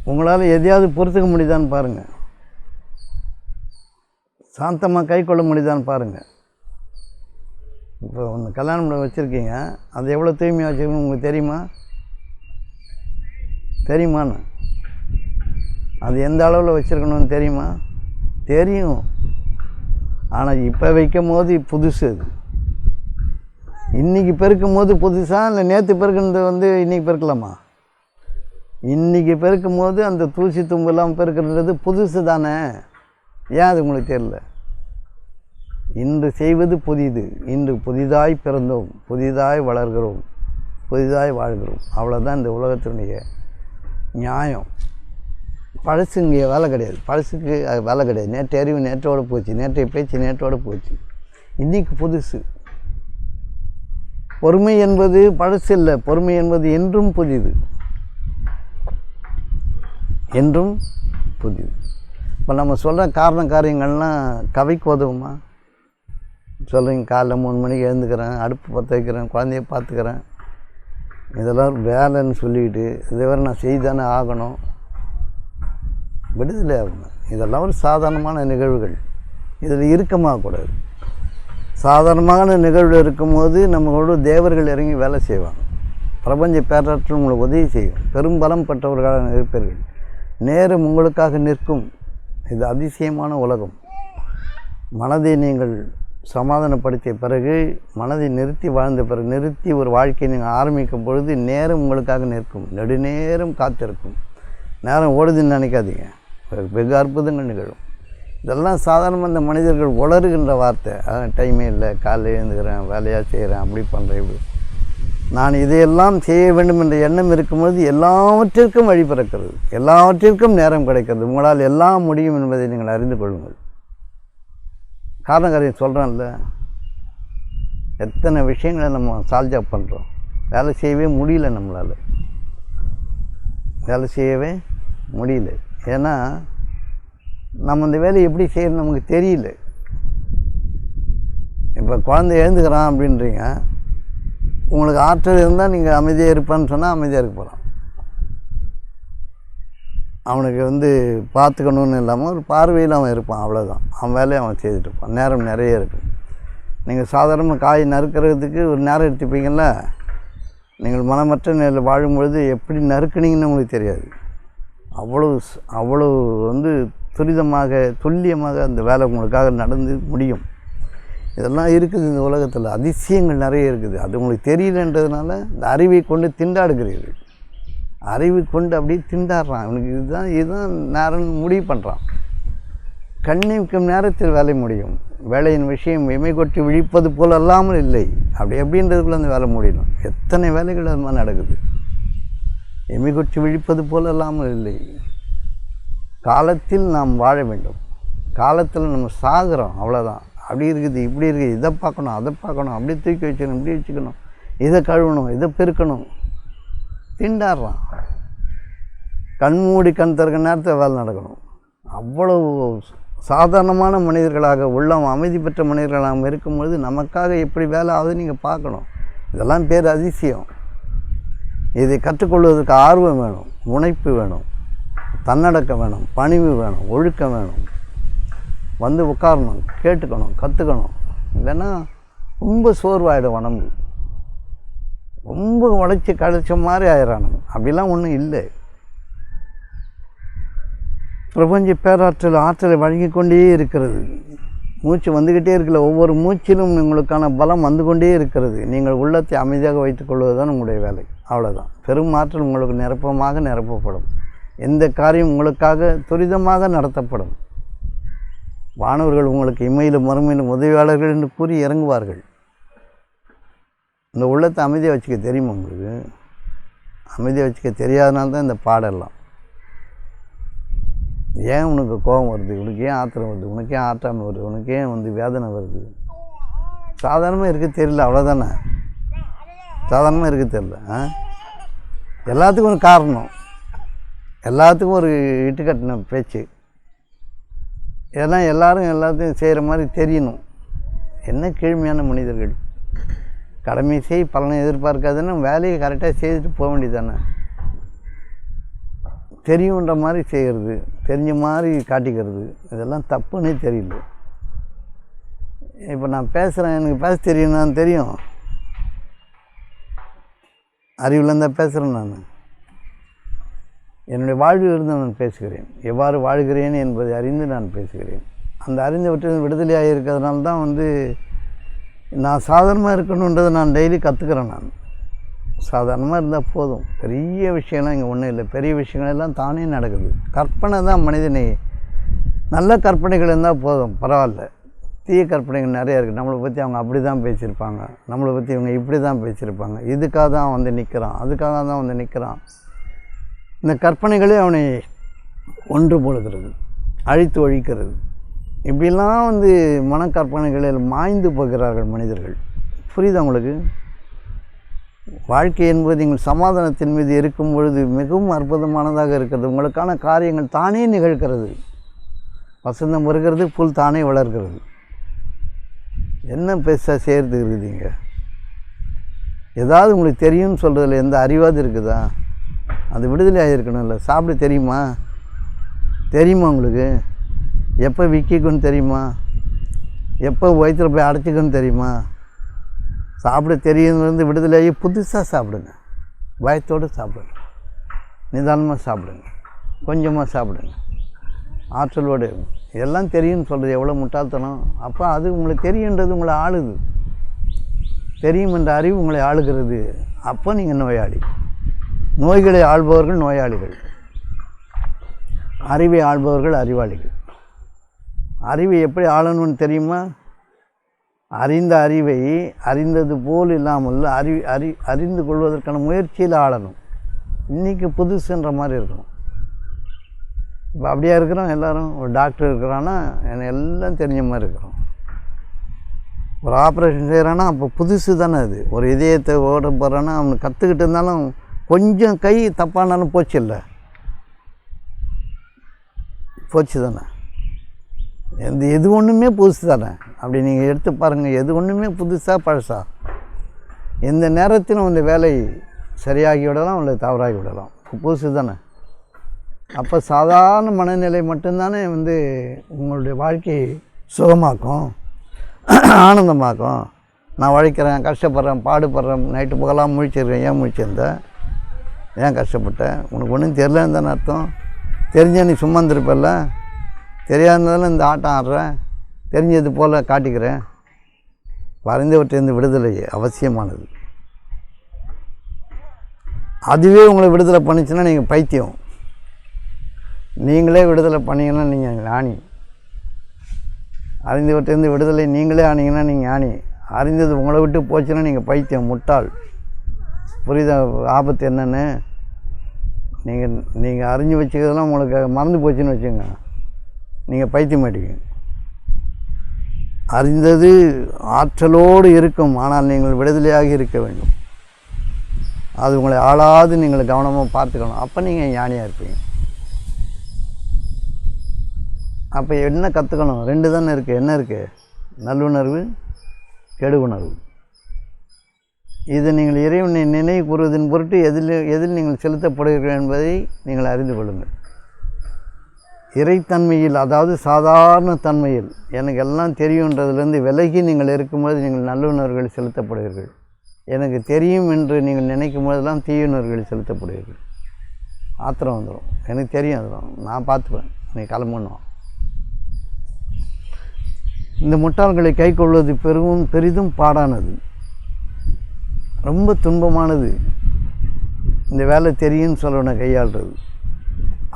Speaker 1: உங்களால் எதையாவது பொறுத்துக்க முடியுதான்னு பாருங்கள். சாந்தமாக கை கொள்ள முடியுதான்னு பாருங்கள். இப்போ ஒன்று கல்யாணம் பண்ண வச்சுருக்கீங்க, அது எவ்வளோ தூய்மையாக வச்சுருக்கணும் உங்களுக்கு தெரியுமான்னு? அது எந்த அளவில் வச்சுருக்கணும்னு தெரியுமா? தெரியும். ஆனால் இப்போ வைக்கும் போது புதுசு. அது இன்றைக்கி பெருக்கும் போது புதுசாக, இல்லை நேற்று பெருக்குனது வந்து இன்றைக்கி பெருக்கலாமா? இன்றைக்கி பெருக்கும் போது அந்த தூசி தும்பு எல்லாம் பெருக்கிறது புதுசு தானே. ஏன் அது உங்களுக்கு தெரியல? இன்று செய்வது புதிது. இன்று புதிதாய் பிறந்தோம், புதிதாய் வளர்கிறோம், புதிதாய் வாழ்கிறோம். அவ்வளோதான் இந்த உலகத்தினுடைய நியாயம். பழசு இங்கே வேலை கிடையாது. பழசுக்கு அது வேலை கிடையாது. நேற்று அறிவு நேற்றோடு போச்சு, நேற்றைய பேச்சு நேற்றோடு போச்சு. இன்றைக்கி புதுசு. பொறுமை என்பது பழசு இல்லை. பொறுமை என்பது என்றும் புதிது, என்றும் புதிது. இப்போ நம்ம சொல்கிற காரியங்கள்லாம் கவிக்கு உதவுமா? சொல்கிறீங்க, காலைல 3 மணிக்கு எழுந்துக்கிறேன், அடுப்பு பற்ற வைக்கிறேன், குழந்தைய பார்த்துக்கிறேன், இதெல்லாம் வேலைன்னு சொல்லிக்கிட்டு இதை வேறு நான் செய்தானே ஆகணும். விடுதலை ஆகணும். இதெல்லாம் ஒரு சாதாரணமான நிகழ்வுகள். இதில் இறுக்கமாகக்கூடாது. சாதாரணமான நிகழ்வு இருக்கும்போது நம்மளோட தேவர்கள் இறங்கி வேலை செய்வாங்க. பிரபஞ்ச பேராற்றல் உங்களுக்கு உதவி செய்யும். பெரும்பலம் பெற்றவர்களாக இருப்பீர்கள். நேரம் உங்களுக்காக நிற்கும். இது அதிசயமான உலகம். மனதை நீங்கள் சமாதானப்படுத்திய பிறகு, மனதை நிறுத்தி வாழ்ந்த பிறகு, நிறுத்தி ஒரு வாழ்க்கையை நீங்கள் ஆரம்பிக்கும் பொழுது நேரம் உங்களுக்காக நிற்கும். நெடுநேரம் காத்திருக்கும். நேரம் ஓடுதுன்னு நினைக்காதீங்க. வெகு அற்புதங்கள் நிகழும். இதெல்லாம் சாதாரணமாக இந்த மனிதர்கள் உளறுகின்ற வார்த்தை. டைமே இல்லை, காலையில் எழுந்துக்கிறேன், வேலையாக செய்கிறேன், அப்படி பண்ணுறேன், இப்படி. நான் இதையெல்லாம் செய்ய வேண்டும் என்ற எண்ணம் இருக்கும்போது எல்லாவற்றிற்கும் வழி பிறக்கிறது, எல்லாவற்றிற்கும் நேரம் கிடைக்கிறது. உங்களால் எல்லாம் முடியும் என்பதை நீங்கள் அறிந்து கொள்ளுங்கள். காரணம் சொல்கிறேன்ல, எத்தனை விஷயங்களை நம்ம சால்ஜ் பண்ணுறோம். வேலை செய்யவே முடியல, நம்மளால் வேலை செய்யவே முடியல. ஏன்னா நம்ம இந்த வேலையை எப்படி செய்யணும் நமக்கு தெரியல. இப்போ குழந்தை எழுந்துக்கிறான் அப்படின்றீங்க, உங்களுக்கு ஆற்றல் இருந்தால் நீங்கள் அமைதியாக இருப்பான்னு சொன்னால் அமைதியாக இருக்க போகிறான். அவனுக்கு வந்து பார்த்துக்கணுன்னு இல்லாமல் ஒரு பார்வையில் அவன் இருப்பான், அவ்வளோதான். அவன் வேலையை அவன் செய்துட்டு இருப்பான். நேரம் நிறைய இருக்கும். நீங்கள் சாதாரணமாக காய் நறுக்கிறதுக்கு ஒரு நேரம் எடுத்துப்பீங்கள, நீங்கள் மனமற்ற நிலையில் வாழும்பொழுது எப்படி நறுக்குனீங்கன்னு உங்களுக்கு தெரியாது. அவ்வளோ வந்து துரிதமாக துல்லியமாக அந்த வேலை உங்களுக்காக நடந்து முடியும். இதெல்லாம் இருக்குது இந்த உலகத்தில். அதிசயங்கள் நிறைய இருக்குது. அது உங்களுக்கு தெரியலன்றதுனால இந்த அறிவை கொண்டு திண்டாடுகிறீர்கள். அறிவை கொண்டு அப்படியே திண்டாடுறான். அவனுக்கு இதுதான் நேரம் முடிவு பண்ணுறான். கண்ணிக்கும் நேரத்தில் வேலை முடியும். வேலையின் விஷயம் இமை கொட்டி விழிப்பது போல் அல்லாமல் இல்லை. அப்படி எப்படின்றதுக்குள்ளே அந்த வேலை முடியணும். எத்தனை வேலைகள் அது மாதிரி நடக்குது. இமை கொட்டி விழிப்பது போல் அல்லாமல் இல்லை. காலத்தில் நாம் வாழ வேண்டும். காலத்தில் நம்ம சாகுறோம், அவ்வளோதான். அப்படி இருக்குது, இப்படி இருக்குது, இதை பார்க்கணும், அதை பார்க்கணும், அப்படி தூக்கி வச்சுக்கணும், இப்படி வச்சுக்கணும், இதை கழுவணும், இதை பெருக்கணும். திண்டாடுறான். கண்மூடி கண் திறக்க நேரத்தில் வேலை நடக்கணும். அவ்வளவு சாதாரணமான மனிதர்களாக உள்ளம் அமைதி பெற்ற மனிதர்களாக இருக்கும்பொழுது நமக்காக எப்படி வேலை ஆகுது நீங்கள் பார்க்கணும். இதெல்லாம் பேர் அதிசயம். இதை கற்றுக்கொள்வதற்கு ஆர்வம் வேணும், முனைப்பு வேணும், தன்னடக்கம் வேணும், பணிவு வேணும், ஒழுக்கம் வேணும். வந்து உட்காரணும், கேட்டுக்கணும், கற்றுக்கணும். இல்லைன்னா ரொம்ப சோர்வாயிடும் உடம்பு. ரொம்ப உழைச்சி கழிச்ச மாதிரி ஆயிடறானுங்க. அப்படிலாம் ஒன்றும் இல்லை. பிரபஞ்ச பேராற்றல் ஆற்றலை வழங்கி கொண்டே இருக்கிறது. மூச்சு வந்துக்கிட்டே இருக்கல. ஒவ்வொரு மூச்சிலும் உங்களுக்கான பலம் வந்து கொண்டே இருக்கிறது. நீங்கள் உள்ளத்தை அமைதியாக வைத்துக்கொள்வது தான் உங்களுடைய வேலை, அவ்வளோதான். பெரும் ஆற்றல் உங்களுக்கு நிரப்பப்படும். எந்த காரியம் உங்களுக்காக துரிதமாக நடத்தப்படும். வானவர்கள் உங்களுக்கு இம்மையிலும் மறுமையிலும் உதவியாளர்கள் என்று கூறி இறங்குவார்கள். இந்த உள்ளத்தை அமைதியாக வச்சுக்க தெரியுமா உங்களுக்கு? அமைதியாக வச்சுக்க தெரியாதனால தான் இந்த பாடெல்லாம். ஏன் உனக்கு கோபம் வருது, உனக்கு ஏன் ஆத்திரம் வருது, உனக்கு ஏன் ஆற்றாமல் வருது, உனக்கு ஏன் வேதனை வருது? சாதாரணமாக இருக்க தெரியல, அவ்வளோதானே. சாதாரணமாக இருக்க தெரியல. எல்லாத்துக்கும் ஒரு காரணம், எல்லாத்துக்கும் ஒரு இட்டுக்கட்டின பேச்சு. இதெல்லாம் எல்லாரும் எல்லாத்தையும் செய்கிற மாதிரி தெரியணும். என்ன கீழ்மையான மனிதர்கள். கடமை செய் பலனை எதிர்பார்க்காதுன்னா வேலையை கரெக்டாக செய்துட்டு போக வேண்டியதானே. தெரியுன்ற மாதிரி செய்கிறது, தெரிஞ்ச மாதிரி காட்டிக்கிறது, இதெல்லாம் தப்புன்னே தெரியல. இப்போ நான் பேசுகிறேன், எனக்கு பேச தெரியும், நான் தெரியும், அறிவில் இருந்தால் பேசுகிறேன். நான் என்னுடைய வாழ்விலிருந்து நான் பேசுகிறேன். எவ்வாறு வாழ்கிறேன் என்பதை அறிந்து நான் பேசுகிறேன். அந்த அறிந்தவற்றில் விடுதலையாக இருக்கிறதுனால தான் நான் சாதாரணமாக இருக்கணுன்றதை நான் டெய்லி கற்றுக்கிறேன். நான் சாதாரணமாக இருந்தால் போதும். பெரிய விஷயம்லாம் இங்கே ஒன்றும் இல்லை. பெரிய விஷயங்களெல்லாம் தானே நடக்குது. கற்பனை தான் மனிதனை. நல்ல கற்பனைகள் இருந்தால் போதும், பரவாயில்ல. தீய கற்பனைகள் நிறையா இருக்குது. நம்மளை பற்றி அவங்க அப்படி தான் பேசியிருப்பாங்க, நம்மளை பற்றி இவங்க இப்படி தான் பேசியிருப்பாங்க, இதுக்காக தான் நிற்கிறான், அதுக்காக தான் நிற்கிறான். இந்த கற்பனைகளே அவனை ஒன்று போடுகிறது, அழித்து ஒழிக்கிறது. இப்படிலாம் மனக்கற்பனைகளில் மாய்ந்து போகிறார்கள் மனிதர்கள். புரியுதா உங்களுக்கு? வாழ்க்கை என்பது நீங்கள் சமாதானத்தின் மீது இருக்கும் பொழுது மிகவும் அற்புதமானதாக இருக்கிறது. உங்களுக்கான காரியங்கள் தானே நிகழ்கிறது. வசந்தம் வருகிறது, புல் தானே வளர்கிறது. என்ன பெருசாக செய்கிறது இருக்குதுங்க? ஏதாவது உங்களுக்கு தெரியும்னு சொல்கிறதுல எந்த அறிவாது இருக்குதா? அது விடுதலையாக இருக்கணும்ல. சாப்பிட தெரியுமா? தெரியுமா உங்களுக்கு? எப்போ விற்கிக்குன்னு தெரியுமா? எப்போ வயிற்றில் போய் அடைச்சிக்கன்னு தெரியுமா? சாப்பிட தெரியுதுலேருந்து விடுதலையாகி புதுசாக சாப்பிடுங்க. பயத்தோடு சாப்பிடுங்க, நிதானமாக சாப்பிடுங்க, கொஞ்சமாக சாப்பிடுங்க, ஆற்றலோடு. இதெல்லாம் தெரியும்னு சொல்கிறது எவ்வளோ முட்டாள்தனம். அப்போ அது உங்களுக்கு தெரியுன்றது உங்களை ஆளுது. தெரியும் என்ற அறிவு உங்களை ஆளுகிறது. அப்போ நீங்கள் நோயாளி. நோய்களை ஆள்பவர்கள் நோயாளிகள், அறிவை ஆள்பவர்கள் அறிவாளிகள். அறிவை எப்படி ஆளணும்னு தெரியுமா? அறிந்த அறிவை அறிந்தது போல் இல்லாமல் அறிந்து கொள்வதற்கான முயற்சியில் ஆளணும். இன்றைக்கி புதுசுன்ற மாதிரி இருக்கணும். இப்போ அப்படியே இருக்கிறோம் எல்லோரும். ஒரு டாக்டர் இருக்கிறான்னா எனக்கு எல்லாம் தெரிஞ்ச மாதிரி இருக்கிறோம். ஒரு ஆப்ரேஷன் செய்கிறான்னா அப்போ புதுசு தானே அது. ஒரு இதயத்தை ஓட போகிறான்னா அவனுக்கு கற்றுக்கிட்டு இருந்தாலும் கொஞ்சம் கை தப்பானாலும் போச்சு இல்லை, போச்சு தானே. எது ஒன்றுமே புதுசு தானே. அப்படி நீங்கள் எடுத்து பாருங்கள், எது ஒன்றுமே புதுசாக பழசா. எந்த நேரத்திலும் அந்த வேலை சரியாகி விடலாம், இல்லை தவறாகி விடலாம். புதுசு தானே. அப்போ சாதாரண மனநிலை மட்டும்தானே உங்களுடைய வாழ்க்கையை சுகமாக்கும், ஆனந்தமாக்கும். நான் உழைக்கிறேன், கஷ்டப்படுறேன், பாடுபடுறேன், நைட்டு பகலாம் முழிச்சிருக்கேன். ஏன் முழிச்சிருந்தேன்? ஏன் கஷ்டப்பட்டேன்? உனக்கு ஒன்றும் தெரியலன்னு தானே அர்த்தம். தெரிஞ்சால் நீ சும்மா இருந்திருப்பல்ல. தெரியாததால இந்த ஆட்டம் ஆடுறேன், தெரிஞ்சது போல் காட்டிக்கிறேன். வரைந்தவற்றிலிருந்து விடுதலை அவசியமானது. அதுவே உங்களை விடுதலை பண்ணிச்சுன்னா நீங்கள் பைத்தியம். நீங்களே விடுதலை பண்ணிங்கன்னா நீங்கள் ஞானி. அறிந்தவற்றிலிருந்து விடுதலை நீங்களே ஆனீங்கன்னா நீங்கள் ஞானி. அறிந்தது உங்களை விட்டு போச்சுன்னா நீங்கள் பைத்தியம், முட்டாள். புரியுதா ஆபத்து என்னென்னு? நீங்கள் அறிஞ்சு வச்சுக்கிறதெல்லாம் உங்களுக்கு மறந்து போச்சுன்னு வச்சுங்க, நீங்கள் பைத்தியம் ஆயிடுவீங்க. அறிந்தது ஆற்றலோடு இருக்கும், ஆனால் நீங்கள் விடுதலையாக இருக்க வேண்டும். அது உங்களை ஆளாது நீங்கள் கவனமாக பார்த்துக்கணும். அப்போ நீங்கள் ஞானியாக இருப்பீங்க. அப்போ என்ன கற்றுக்கணும்? ரெண்டு தானே இருக்குது. என்ன இருக்குது? நல்லுணர்வு, கெடு உணர்வு. இது நீங்கள் இறைவனை நினைவு கூறுவதன் பொருட்டு எதில் நீங்கள் செலுத்தப்படுகிறீர்கள் என்பதை நீங்கள் அறிந்து கொள்ளுங்கள். இறைத்தன்மையில், அதாவது சாதாரண தன்மையில் எனக்கு எல்லாம் தெரியுன்றதுலேருந்து விலகி நீங்கள் இருக்கும்போது நீங்கள் நல்லுணர்வுகள் செலுத்தப்படுவீர்கள். எனக்கு தெரியும் என்று நீங்கள் நினைக்கும் போதெல்லாம் தீயுணர்வுகள் செலுத்தப்படுவீர்கள். ஆத்திரம் வந்துடும். எனக்கு தெரியும், அதுதான் நான் பார்த்துப்பேன், நீ கிளம்பணும். இந்த முட்டாள்களை கை கொள்வது பெரிதும் பாடானது, ரொம்ப துன்பமானது. இந்த வேலை தெரியும்னு சொல்லவனை கையாளுறது.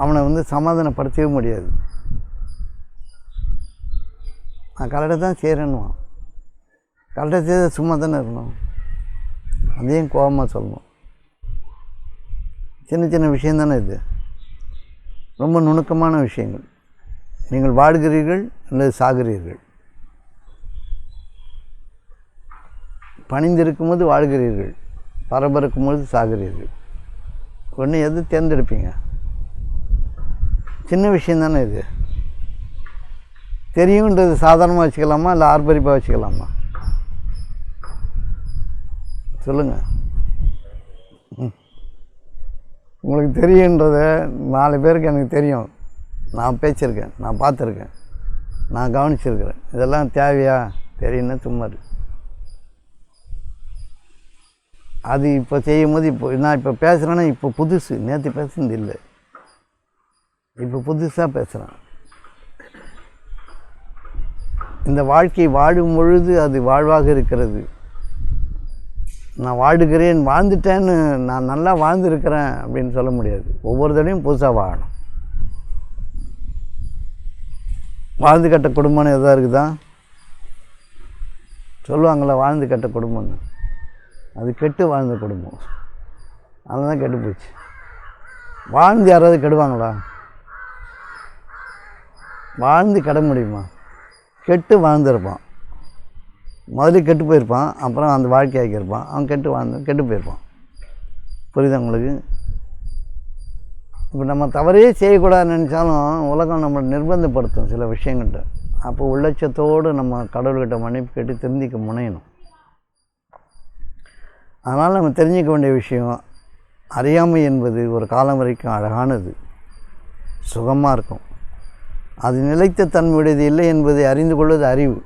Speaker 1: அவனை சமாதானப்படுத்தவே முடியாது. நான் கரெக்டாக தான் செய்கிறேன்னுவான். கரெக்டாக செய்த சும்மா தானே இருக்கணும், அதையும் கோபமாக சொல்லணும். சின்ன சின்ன விஷயம் தானே இது, ரொம்ப நுணுக்கமான விஷயங்கள். நீங்கள் வாழ்கிறீர்கள் அல்லது சாகிறீர்கள். பணிந்திருக்கும்போது வாழ்கிறீர்கள், பரபரக்கும்போது சாகிறீர்கள். ஒன்று எது தேர்ந்தெடுப்பீங்க? சின்ன விஷயம் தானே இது. தெரியுன்றது சாதாரணமாக வச்சுக்கலாமா இல்லை ஆர்ப்பரிப்பாக வச்சுக்கலாமா? சொல்லுங்கள். உங்களுக்கு தெரியுன்றத 4 பேருக்கு எனக்கு தெரியும், நான் பேசியிருக்கேன், நான் பார்த்துருக்கேன், நான் கவனிச்சிருக்கிறேன். இதெல்லாம் தேவையா? தெரியுன்னா சும்மா இருக்கு. அது இப்போ செய்யும் போது இப்போ நான் இப்போ பேசுகிறேன்னா இப்போ புதுசு, நேற்று பேசுனது இல்லை, இப்போ புதுசாக பேசுகிறேன். இந்த வாழ்க்கை வாழும் பொழுது அது வாழ்வாக இருக்கிறது. நான் வாழுகிறேன், வாழ்ந்துட்டேன்னு நான் நல்லா வாழ்ந்துருக்கிறேன் அப்படின்னு சொல்ல முடியாது. ஒவ்வொரு தடையும் புதுசாக வாழணும். வாழ்ந்து கட்ட குடும்பம்னு எதாக இருக்குதா? சொல்லுவாங்களா வாழ்ந்து கட்ட குடும்பம்னு? அது கெட்டு வாழ்ந்த குடும்பம், அதுதான் கெட்டு போச்சு. வாழ்ந்து யாராவது கெடுவாங்களா? வாழ்ந்து கெட முடியுமா? கெட்டு வாழ்ந்துருப்பான், முதல்ல கெட்டு போயிருப்பான், அப்புறம் அந்த வாழ்க்கை ஆக்கியிருப்பான், அவன் கெட்டு போயிருப்பான். புரியுதா உங்களுக்கு? இப்போ நம்ம தவறே செய்யக்கூடாதுன்னு நினச்சாலும் உலகம் நம்மளை நிர்பந்தப்படுத்தும் சில விஷயங்கள்ட்ட. அப்போ உள்ளட்சத்தோடு நம்ம கடவுள்கிட்ட மன்னிப்பு கேட்டு திருந்திக்க முனையணும். அதனால் நம்ம தெரிஞ்சிக்க வேண்டிய விஷயம், அறியாமை என்பது ஒரு காலம் வரைக்கும் அழகானது, சுகமாக இருக்கும். அது நிலைத்த தன்மையுடையது இல்லை என்பதை அறிந்து கொள்வது அறிவு.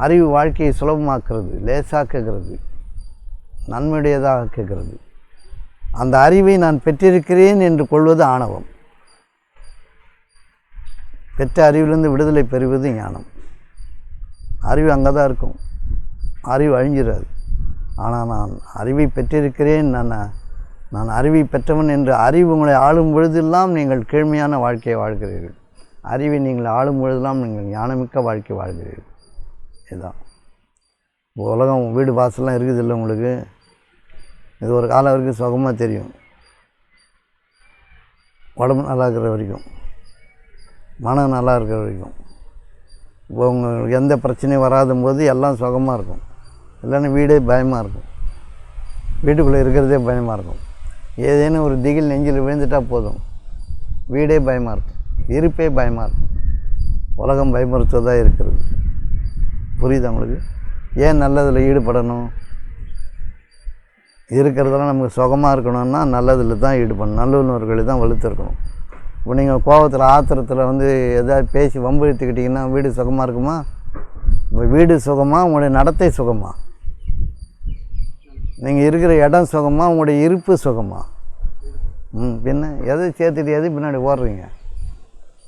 Speaker 1: அறிவு வாழ்க்கையை சுலபமாக்குறது, லேசாக்குகிறது, நன்மையுடையதாக ஆக்குகிறது. அந்த அறிவை நான் பெற்றிருக்கிறேன் என்று கொள்வது ஆணவம். பெற்ற அறிவிலிருந்து விடுதலை பெறுவது ஞானம். அறிவு அங்கே தான் இருக்கும், அறிவு அழிஞ்சிடாது. ஆனால் நான் அறிவை பெற்றிருக்கிறேன், நான் அறிவை பெற்றவன் என்று அறிவு உங்களை ஆளும் பொழுதெல்லாம் நீங்கள் கீழ்மையான வாழ்க்கையை வாழ்கிறீர்கள். அறிவை நீங்கள் ஆளும் பொழுதெல்லாம் நீங்கள் ஞானமிக்க வாழ்க்கை வாழ்கிறீர்கள். இதுதான் உலகம். வீடு வாசல்லாம் இருக்குது இல்லை உங்களுக்கு? இது ஒரு காலம் வரைக்கும் சுகமாக தெரியும், உடம்பு நல்லா இருக்கிற வரைக்கும், மனம் நல்லா இருக்கிற வரைக்கும். இப்போ உங்களுக்கு எந்த பிரச்சனையும் வராத போது எல்லாம் சுகமாக இருக்கும். இல்லைன்னா வீடே பயமாக இருக்கும், வீட்டுக்குள்ளே இருக்கிறதே பயமாக இருக்கும். ஏதேனும் ஒரு திகில் நெஞ்சில் விழுந்துட்டால் போதும், வீடே பயமாக இருக்கும், இருப்பே பயமாக இருக்கும். உலகம் பயமுறுத்துவதாக இருக்கிறது. புரியுது உங்களுக்கு? ஏன் நல்லதில் ஈடுபடணும்? இருக்கிறதெல்லாம் நமக்கு சுகமாக இருக்கணும்னா நல்லதில் தான் ஈடுபடணும், நல்லுணர்வுகளை தான் வலுத்திருக்கணும். இப்போ நீங்கள் கோபத்தில் ஆத்திரத்தில் எதாவது பேசி வம்பு இழுத்துக்கிட்டிங்கன்னா வீடு சுகமாக இருக்குமா? வீடு சுகமா? உங்களுடைய நடத்தை சுகமா? நீங்கள் இருக்கிற இடம் சுகமா? உங்களுடைய இருப்பு சுகமா? பின்ன எதை சேர்த்துட்டு எது பின்னாடி ஓடுறீங்க?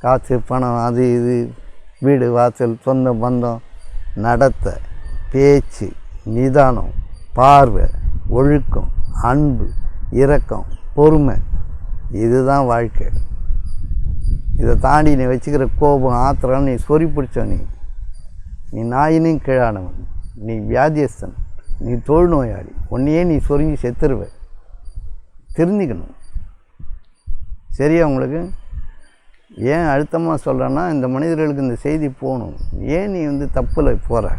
Speaker 1: காசு, பணம், அது இது, வீடு வாசல், சொந்த பந்தம், நடத்தை, பேச்சு, நிதானம், பார்வை, ஒழுக்கம், அன்பு, இரக்கம், பொறுமை, இதுதான் வாழ்க்கை. இதை தாண்டி நீ வச்சுக்கிற கோபம், ஆத்திரம், நீ சொறி பிடிச்ச நீ நாயினும் கீழானவன், நீ வியாதியஸ்தன், நீ தொழுநோயாளி, உன்னையே நீ சொரிஞ்சு செத்துருவ. திருந்திக்கணும். சரியா உங்களுக்கு? ஏன் அழுத்தமாக சொல்கிறேன்னா, இந்த மனிதர்களுக்கு இந்த செய்தி போகணும். ஏன் நீ தப்பில் போகிற?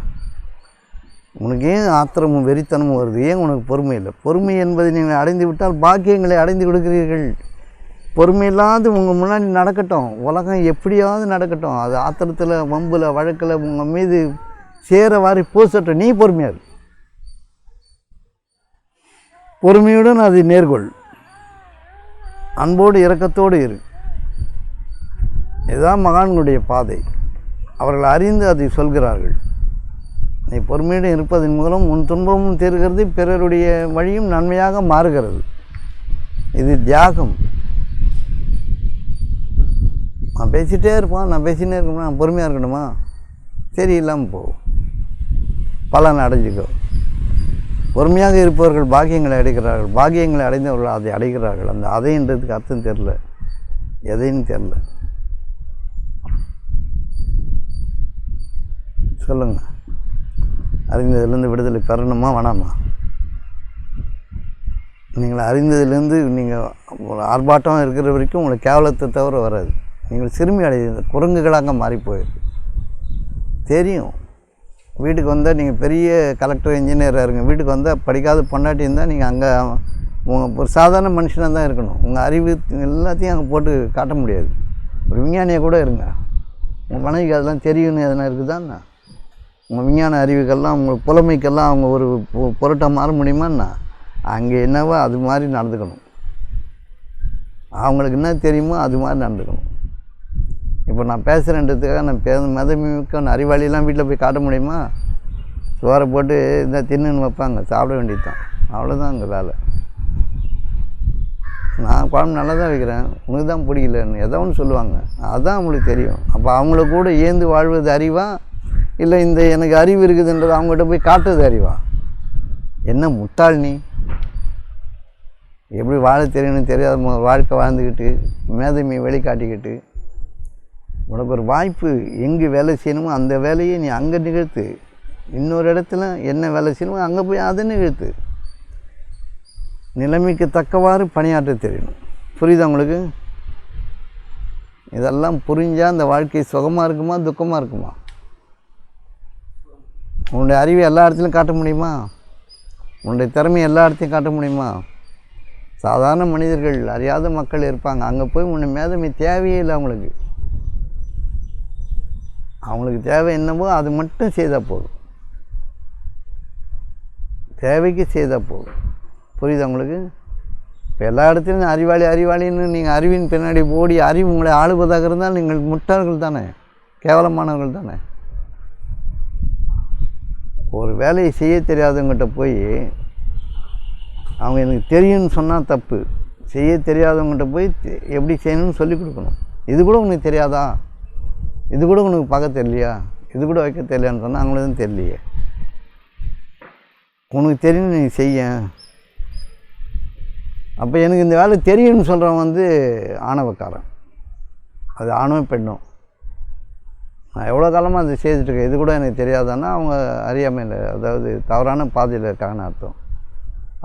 Speaker 1: உனக்கு ஏன் ஆத்திரமும் வெறித்தனமும் வருது? ஏன் உனக்கு பொறுமை இல்லை? பொறுமை என்பதை நீங்கள் அடைந்து விட்டால் பாக்கியங்களை அடைந்து கொடுக்கிறீர்கள். பொறுமை இல்லாது உங்கள் முன்னாடி நடக்கட்டும், உலகம் எப்படியாவது நடக்கட்டும், அது ஆத்திரத்தில், வம்பில், வழக்கில் உங்கள் மீது சேர வாரி பூசட்டும், நீ பொறுமையாக பொறுமையுடன் அது நேர்கொள், அன்போடு இரக்கத்தோடு இரு. இதுதான் மகான்களுடைய பாதை. அவர்கள் அறிந்து அதை சொல்கிறார்கள். நீ பொறுமையுடன் இருப்பதன் மூலம் உன் துன்பமும் தீர்கிறது, பிறருடைய வழியும் நன்மையாக மாறுகிறது. இது தியாகம். நான் பேசிகிட்டே இருப்பான், நான் பேசிகிட்டே இருக்கணுமா? நான் பொறுமையாக இருக்கணுமா? சரி, இல்லாமல் போ, பலன் அடைஞ்சிக்கோ. பொறுமையாக இருப்பவர்கள் பாக்கியங்களை அடைகிறார்கள், பாக்கியங்களை அடைந்தவர்கள் அதை அடைகிறார்கள். அந்த அதைன்றதுக்கு அர்த்தம் தெரில, எதைன்னு தெரில. சொல்லுங்கள். அறிந்ததிலேருந்து விடுதலை பெறணுமா வேணாமா? நீங்கள் அறிந்ததிலேருந்து நீங்கள் ஒரு ஆர்ப்பாட்டம் இருக்கிற வரைக்கும் உங்களுக்கு கேவலத்தை தவிர வராது. நீங்கள் சிறுமி அடைந்த குரங்குகளாக மாறி போயிருக்கு. தெரியும். வீட்டுக்கு வந்தால் நீங்கள் பெரிய கலெக்டர் இன்ஜினியராக இருங்க, வீட்டுக்கு வந்தால் படிக்காத பொண்டாட்டி இருந்தால் நீங்கள் அங்கே ஒரு சாதாரண மனுஷனாக தான் இருக்கணும். உங்கள் அறிவு எல்லாத்தையும் அங்கே போட்டு காட்ட முடியாது. ஒரு விஞ்ஞானியை கூட இருங்க, உங்கள் மனைவிக்கு அதெல்லாம் தெரியும்னு எதனா இருக்குதான்னா? உங்கள் விஞ்ஞான அறிவுக்கெல்லாம் உங்கள் புலமைக்கெல்லாம் அவங்க ஒரு பொருட்டாக மாற முடியுமான்னா? அங்கே என்னவோ அது மாதிரி நடந்துக்கணும். அவங்களுக்கு என்ன தெரியுமோ அது மாதிரி நடந்துக்கணும். இப்போ நான் பேசுகிறேன்றதுக்காக நான் மதமிக்க அறிவாளியெல்லாம் வீட்டில் போய் காட்ட முடியுமா? சோறை போட்டு இந்த தின்னுன்னு வைப்பாங்க, சாப்பிட வேண்டியது தான். அவ்வளோதான் அங்கே வேலை. நான் குழம்பு நல்லா தான் வைக்கிறேன், உனக்கு தான் பிடிக்கலன்னு ஏதோ ஒன்று சொல்லுவாங்க. அதுதான் அவங்களுக்கு தெரியும். அப்போ அவங்கள கூட ஏந்து வாழ்வது அறிவா, இல்லை இந்த எனக்கு அறிவு இருக்குதுன்றது அவங்ககிட்ட போய் காட்டுறது அறிவா? என்ன முட்டாள் நீ! எப்படி வாழ தெரியணும்னு தெரியாத வாழ்க்கை வாழ்ந்துக்கிட்டு மேதமையை வெளிக்காட்டிக்கிட்டு, உனக்கு ஒரு வாய்ப்பு எங்கே வேலை செய்யணுமோ அந்த வேலையை நீ அங்கே நிகழ்த்து. இன்னொரு இடத்துல என்ன வேலை செய்யணுமோ அங்கே போய் அதை நிகழ்த்து. நிலைமைக்கு தக்கவாறு பணியாற்ற தெரியணும். புரியுதா உங்களுக்கு? இதெல்லாம் புரிஞ்சால் அந்த வாழ்க்கை சுகமாக இருக்குமா துக்கமாக இருக்குமா? உன்னுடைய அறிவை எல்லா இடத்துலையும் காட்ட முடியுமா? உன்னுடைய திறமையை எல்லா இடத்தையும் காட்ட முடியுமா? சாதாரண மனிதர்கள், அறியாத மக்கள் இருப்பாங்க. அங்கே போய் உன்னை மேதமை தேவையே இல்லை. அவங்களுக்கு தேவை என்னவோ அது மட்டும் செய்தால் போதும். தேவைக்கு செய்தால் போதும். புரியுதா உங்களுக்கு? இப்போ எல்லா இடத்துலையும் அறிவாளின்னு நீங்கள் அறிவின் பின்னாடி ஓடி அறிவு உங்களை ஆளுவதாக இருந்தால் நீங்கள் முட்டாள்கள் தானே, கேவலமானவர்கள் தானே. ஒரு வேலையை செய்ய தெரியாதவங்ககிட்ட போய் அவங்க எனக்கு தெரியும்னு சொன்னால் தப்பு. செய்ய தெரியாதவங்ககிட்ட போய் எப்படி செய்யணும்னு சொல்லிக் கொடுக்கணும். இது கூட உனக்கு தெரியாதா? இது கூட உனக்கு பார்க்க தெரியலையா? இது கூட வைக்க தெரியலையான்னு சொன்னால் அவங்களுக்கு தான் தெரியலையே. உனக்கு தெரியும், நீ செய்ய. அப்போ எனக்கு இந்த வேலை தெரியும்னு சொல்கிறவன் ஆணவக்காரன். அது ஆணும் பெண்ணும். நான் எவ்வளோ காலமாக அதை செய்துட்ருக்கேன், இது கூட எனக்கு தெரியாதான்னா அவங்க அறியாமையில், அதாவது தவறான பாதையில் இருக்காங்கன்னு அர்த்தம்.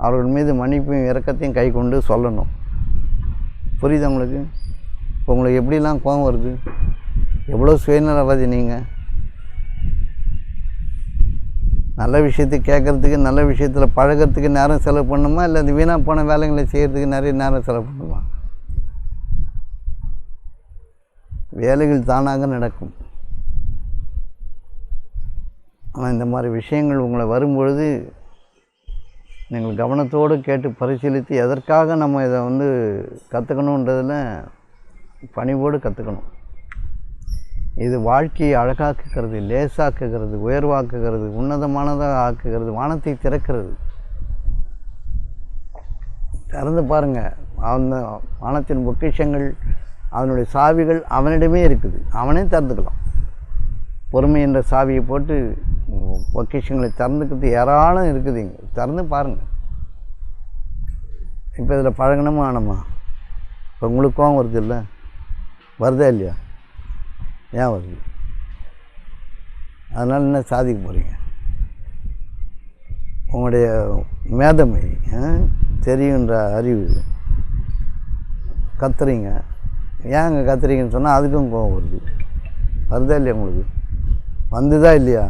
Speaker 1: அவர்கள் மீது மன்னிப்பையும் இரக்கத்தையும் கை கொண்டு சொல்லணும். புரியுது உங்களுக்கு? இப்போ உங்களுக்கு எப்படிலாம் கோபம் வருது? எவ்வளோ சுயநலவாதி நீங்கள்! நல்ல விஷயத்தை கேட்குறதுக்கு, நல்ல விஷயத்தில் பழகிறதுக்கு நேரம் செலவு பண்ணணுமா, இல்லை அது வீணாக போன வேலைங்களை செய்கிறதுக்கு நிறைய நேரம் செலவு பண்ணணுமா? வேலைகள் தானாக நடக்கும். ஆனால் இந்த மாதிரி விஷயங்கள் உங்களை வரும்பொழுது நீங்கள் கவனத்தோடு கேட்டு பரிசீலித்து எதற்காக நம்ம இதை கற்றுக்கணுன்றதில் பணிவோடு கற்றுக்கணும். இது வாழ்க்கையை அழகாக்குகிறது, லேசாக்குகிறது, உயர்வாக்குகிறது, உன்னதமானதாக ஆக்குகிறது, வானத்தை திறக்கிறது. திறந்து பாருங்கள். அந்த வானத்தின் பொக்கிஷங்கள், அதனுடைய சாவிகள் அவனிடமே இருக்குது. அவனே திறந்துக்கலாம். பொறுமை என்ற சாவியை போட்டு பொக்கிஷங்களை திறந்துக்கிறது ஏராளம் இருக்குது. இங்கே திறந்து பாருங்கள். இப்போ இதில் பழகணுமா ஆனமா? இப்போ உங்களுக்கு கோவம் வருது இல்லை? வருதா இல்லையா? ஏன் வருது? அதனால் என்ன சாதிக்க போகிறீங்க? உங்களுடைய மேதமை தெரியுன்ற அறிவு கத்துறீங்க. ஏங்க கத்துறீங்கன்னு சொன்னால் அதுக்கும் கோவம் வருது. வருதா இல்லையா? உங்களுக்கு வந்துதா இல்லையா?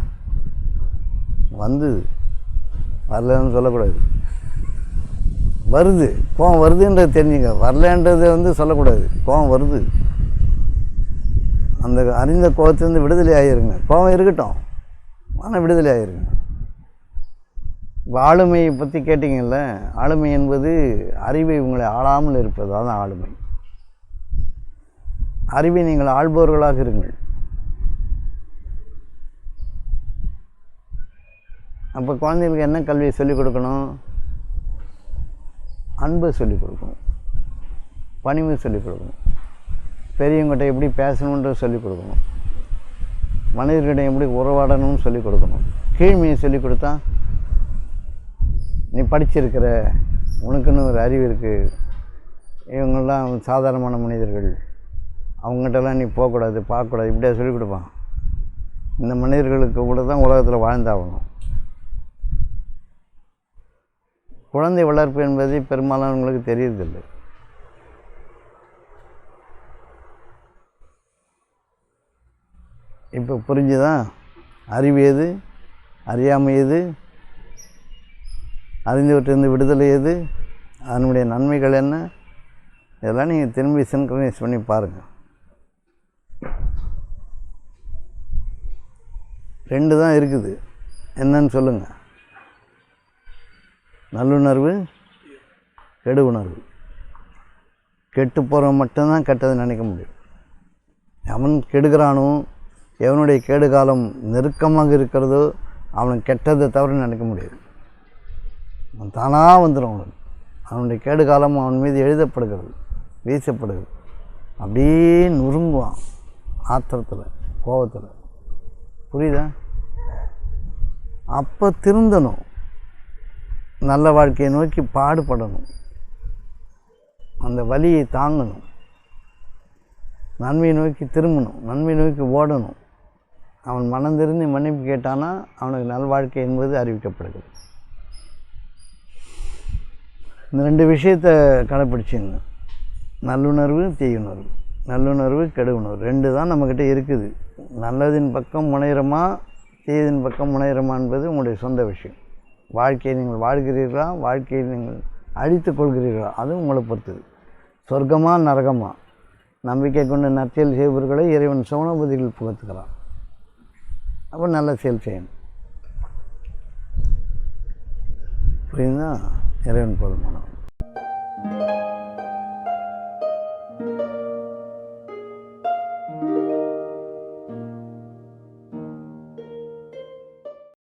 Speaker 1: வந்து வரலன்னு சொல்லக்கூடாது. வருது, கோவம் வருதுன்றது தெரிஞ்சுங்க. வரலன்றது சொல்லக்கூடாது. கோவம் வருது. அந்த அறிந்த கோவத்திலேருந்து விடுதலை ஆகிருங்க. கோவம் இருக்கட்டும், ஆனால் விடுதலை ஆகிருங்க. இப்போ ஆளுமையை பற்றி கேட்டிங்கல்ல, ஆளுமை என்பது அறிவை உங்களை ஆளாமல் இருப்பது. அதுதான் ஆளுமை. அறிவை நீங்கள் ஆள்பவர்களாக இருங்கள். அப்போ குழந்தைகளுக்கு என்ன கல்வியை சொல்லிக் கொடுக்கணும்? அன்பை சொல்லிக் கொடுக்கணும், பணிவு சொல்லிக் கொடுக்கணும், பெரியவங்ககிட்ட எப்படி பேசணுன்றதை சொல்லிக் கொடுக்கணும், மனிதர்கிட்ட எப்படி உறவாடணும்னு சொல்லிக் கொடுக்கணும். கீழ்மையை சொல்லிக் கொடுத்தா, நீ படிச்சிருக்கிற, உனக்குன்னு ஒரு அறிவு இருக்குது, இவங்கெல்லாம் சாதாரணமான மனிதர்கள், அவங்ககிட்டலாம் நீ போகக்கூடாது, பார்க்கக்கூடாது, இப்படியா சொல்லிக் கொடுப்பான். இந்த மனிதர்களுக்கு கூட தான் உலகத்தில் வாழ்ந்தாகணும். குழந்தை வளர்ப்பு என்பது பெரும்பாலானவங்களுக்கு தெரியறதில்லை. இப்போ புரிஞ்சுதான்? அறிவு எது, அறியாமை எது, அறிந்தவற்றிலிருந்து விடுதலை எது, அதனுடைய நன்மைகள் என்ன, இதெல்லாம் நீங்கள் திரும்பி சின்க்ரனைஸ் பண்ணி பாருங்கள். 2 தான் இருக்குது. என்னன்னு சொல்லுங்கள். நல்லுணர்வு, கெடு உணர்வு. கெட்டு போகிறவன் மட்டும்தான் கெட்டதை நினைக்க முடியும். அவன் கெடுக்கிறானோ, எவனுடைய கேடு காலம் நெருக்கமாக இருக்கிறதோ அவனுக்கு கெட்டதை தவிர நினைக்க முடியாது. அவன் தானாக வந்துடும். அவனுடைய கேடு காலம் அவன் மீது எழுதப்படுகிறது, வீசப்படுகிறது. அப்படியே நொறுங்குவான் ஆத்திரத்தில், கோபத்தில். புரியுதா? அப்போ திருந்தணும், நல்ல வாழ்க்கையை நோக்கி பாடுபடணும், அந்த வலியை தாங்கணும், நன்மையை நோக்கி திரும்பணும், நன்மையை நோக்கி ஓடணும். அவன் மனம் திறந்து மன்னிப்பு கேட்டானா அவனுக்கு நல்வாழ்க்கை என்பது அறிவிக்கப்படுகிறது. இந்த 2 விஷயத்தை கடைப்பிடிச்சிங்க. நல்லுணர்வு, தீயுணர்வு. நல்லுணர்வு, கெடு உணர்வு 2 தான் நம்மக்கிட்ட இருக்குது. நல்லதின் பக்கம் முனைகிறோமா, தீயதின் பக்கம் முனைகிறோமா என்பது உங்களுடைய சொந்த விஷயம். வாழ்க்கையை நீங்கள் வாழ்கிறீர்களா, வாழ்க்கையை நீங்கள் அழித்து கொள்கிறீர்களா, அது உங்களை பொறுத்தது. சொர்க்கமா நரகமா, நம்பிக்கை கொண்டு நற்செயல் செய்பவர்களை இறைவன் சோனபதிகள் புகழ்த்துக்கிறான். அப்போ நல்ல செயல் செய்யணும். புரியுதா? இறைவன் போதுமானவன்.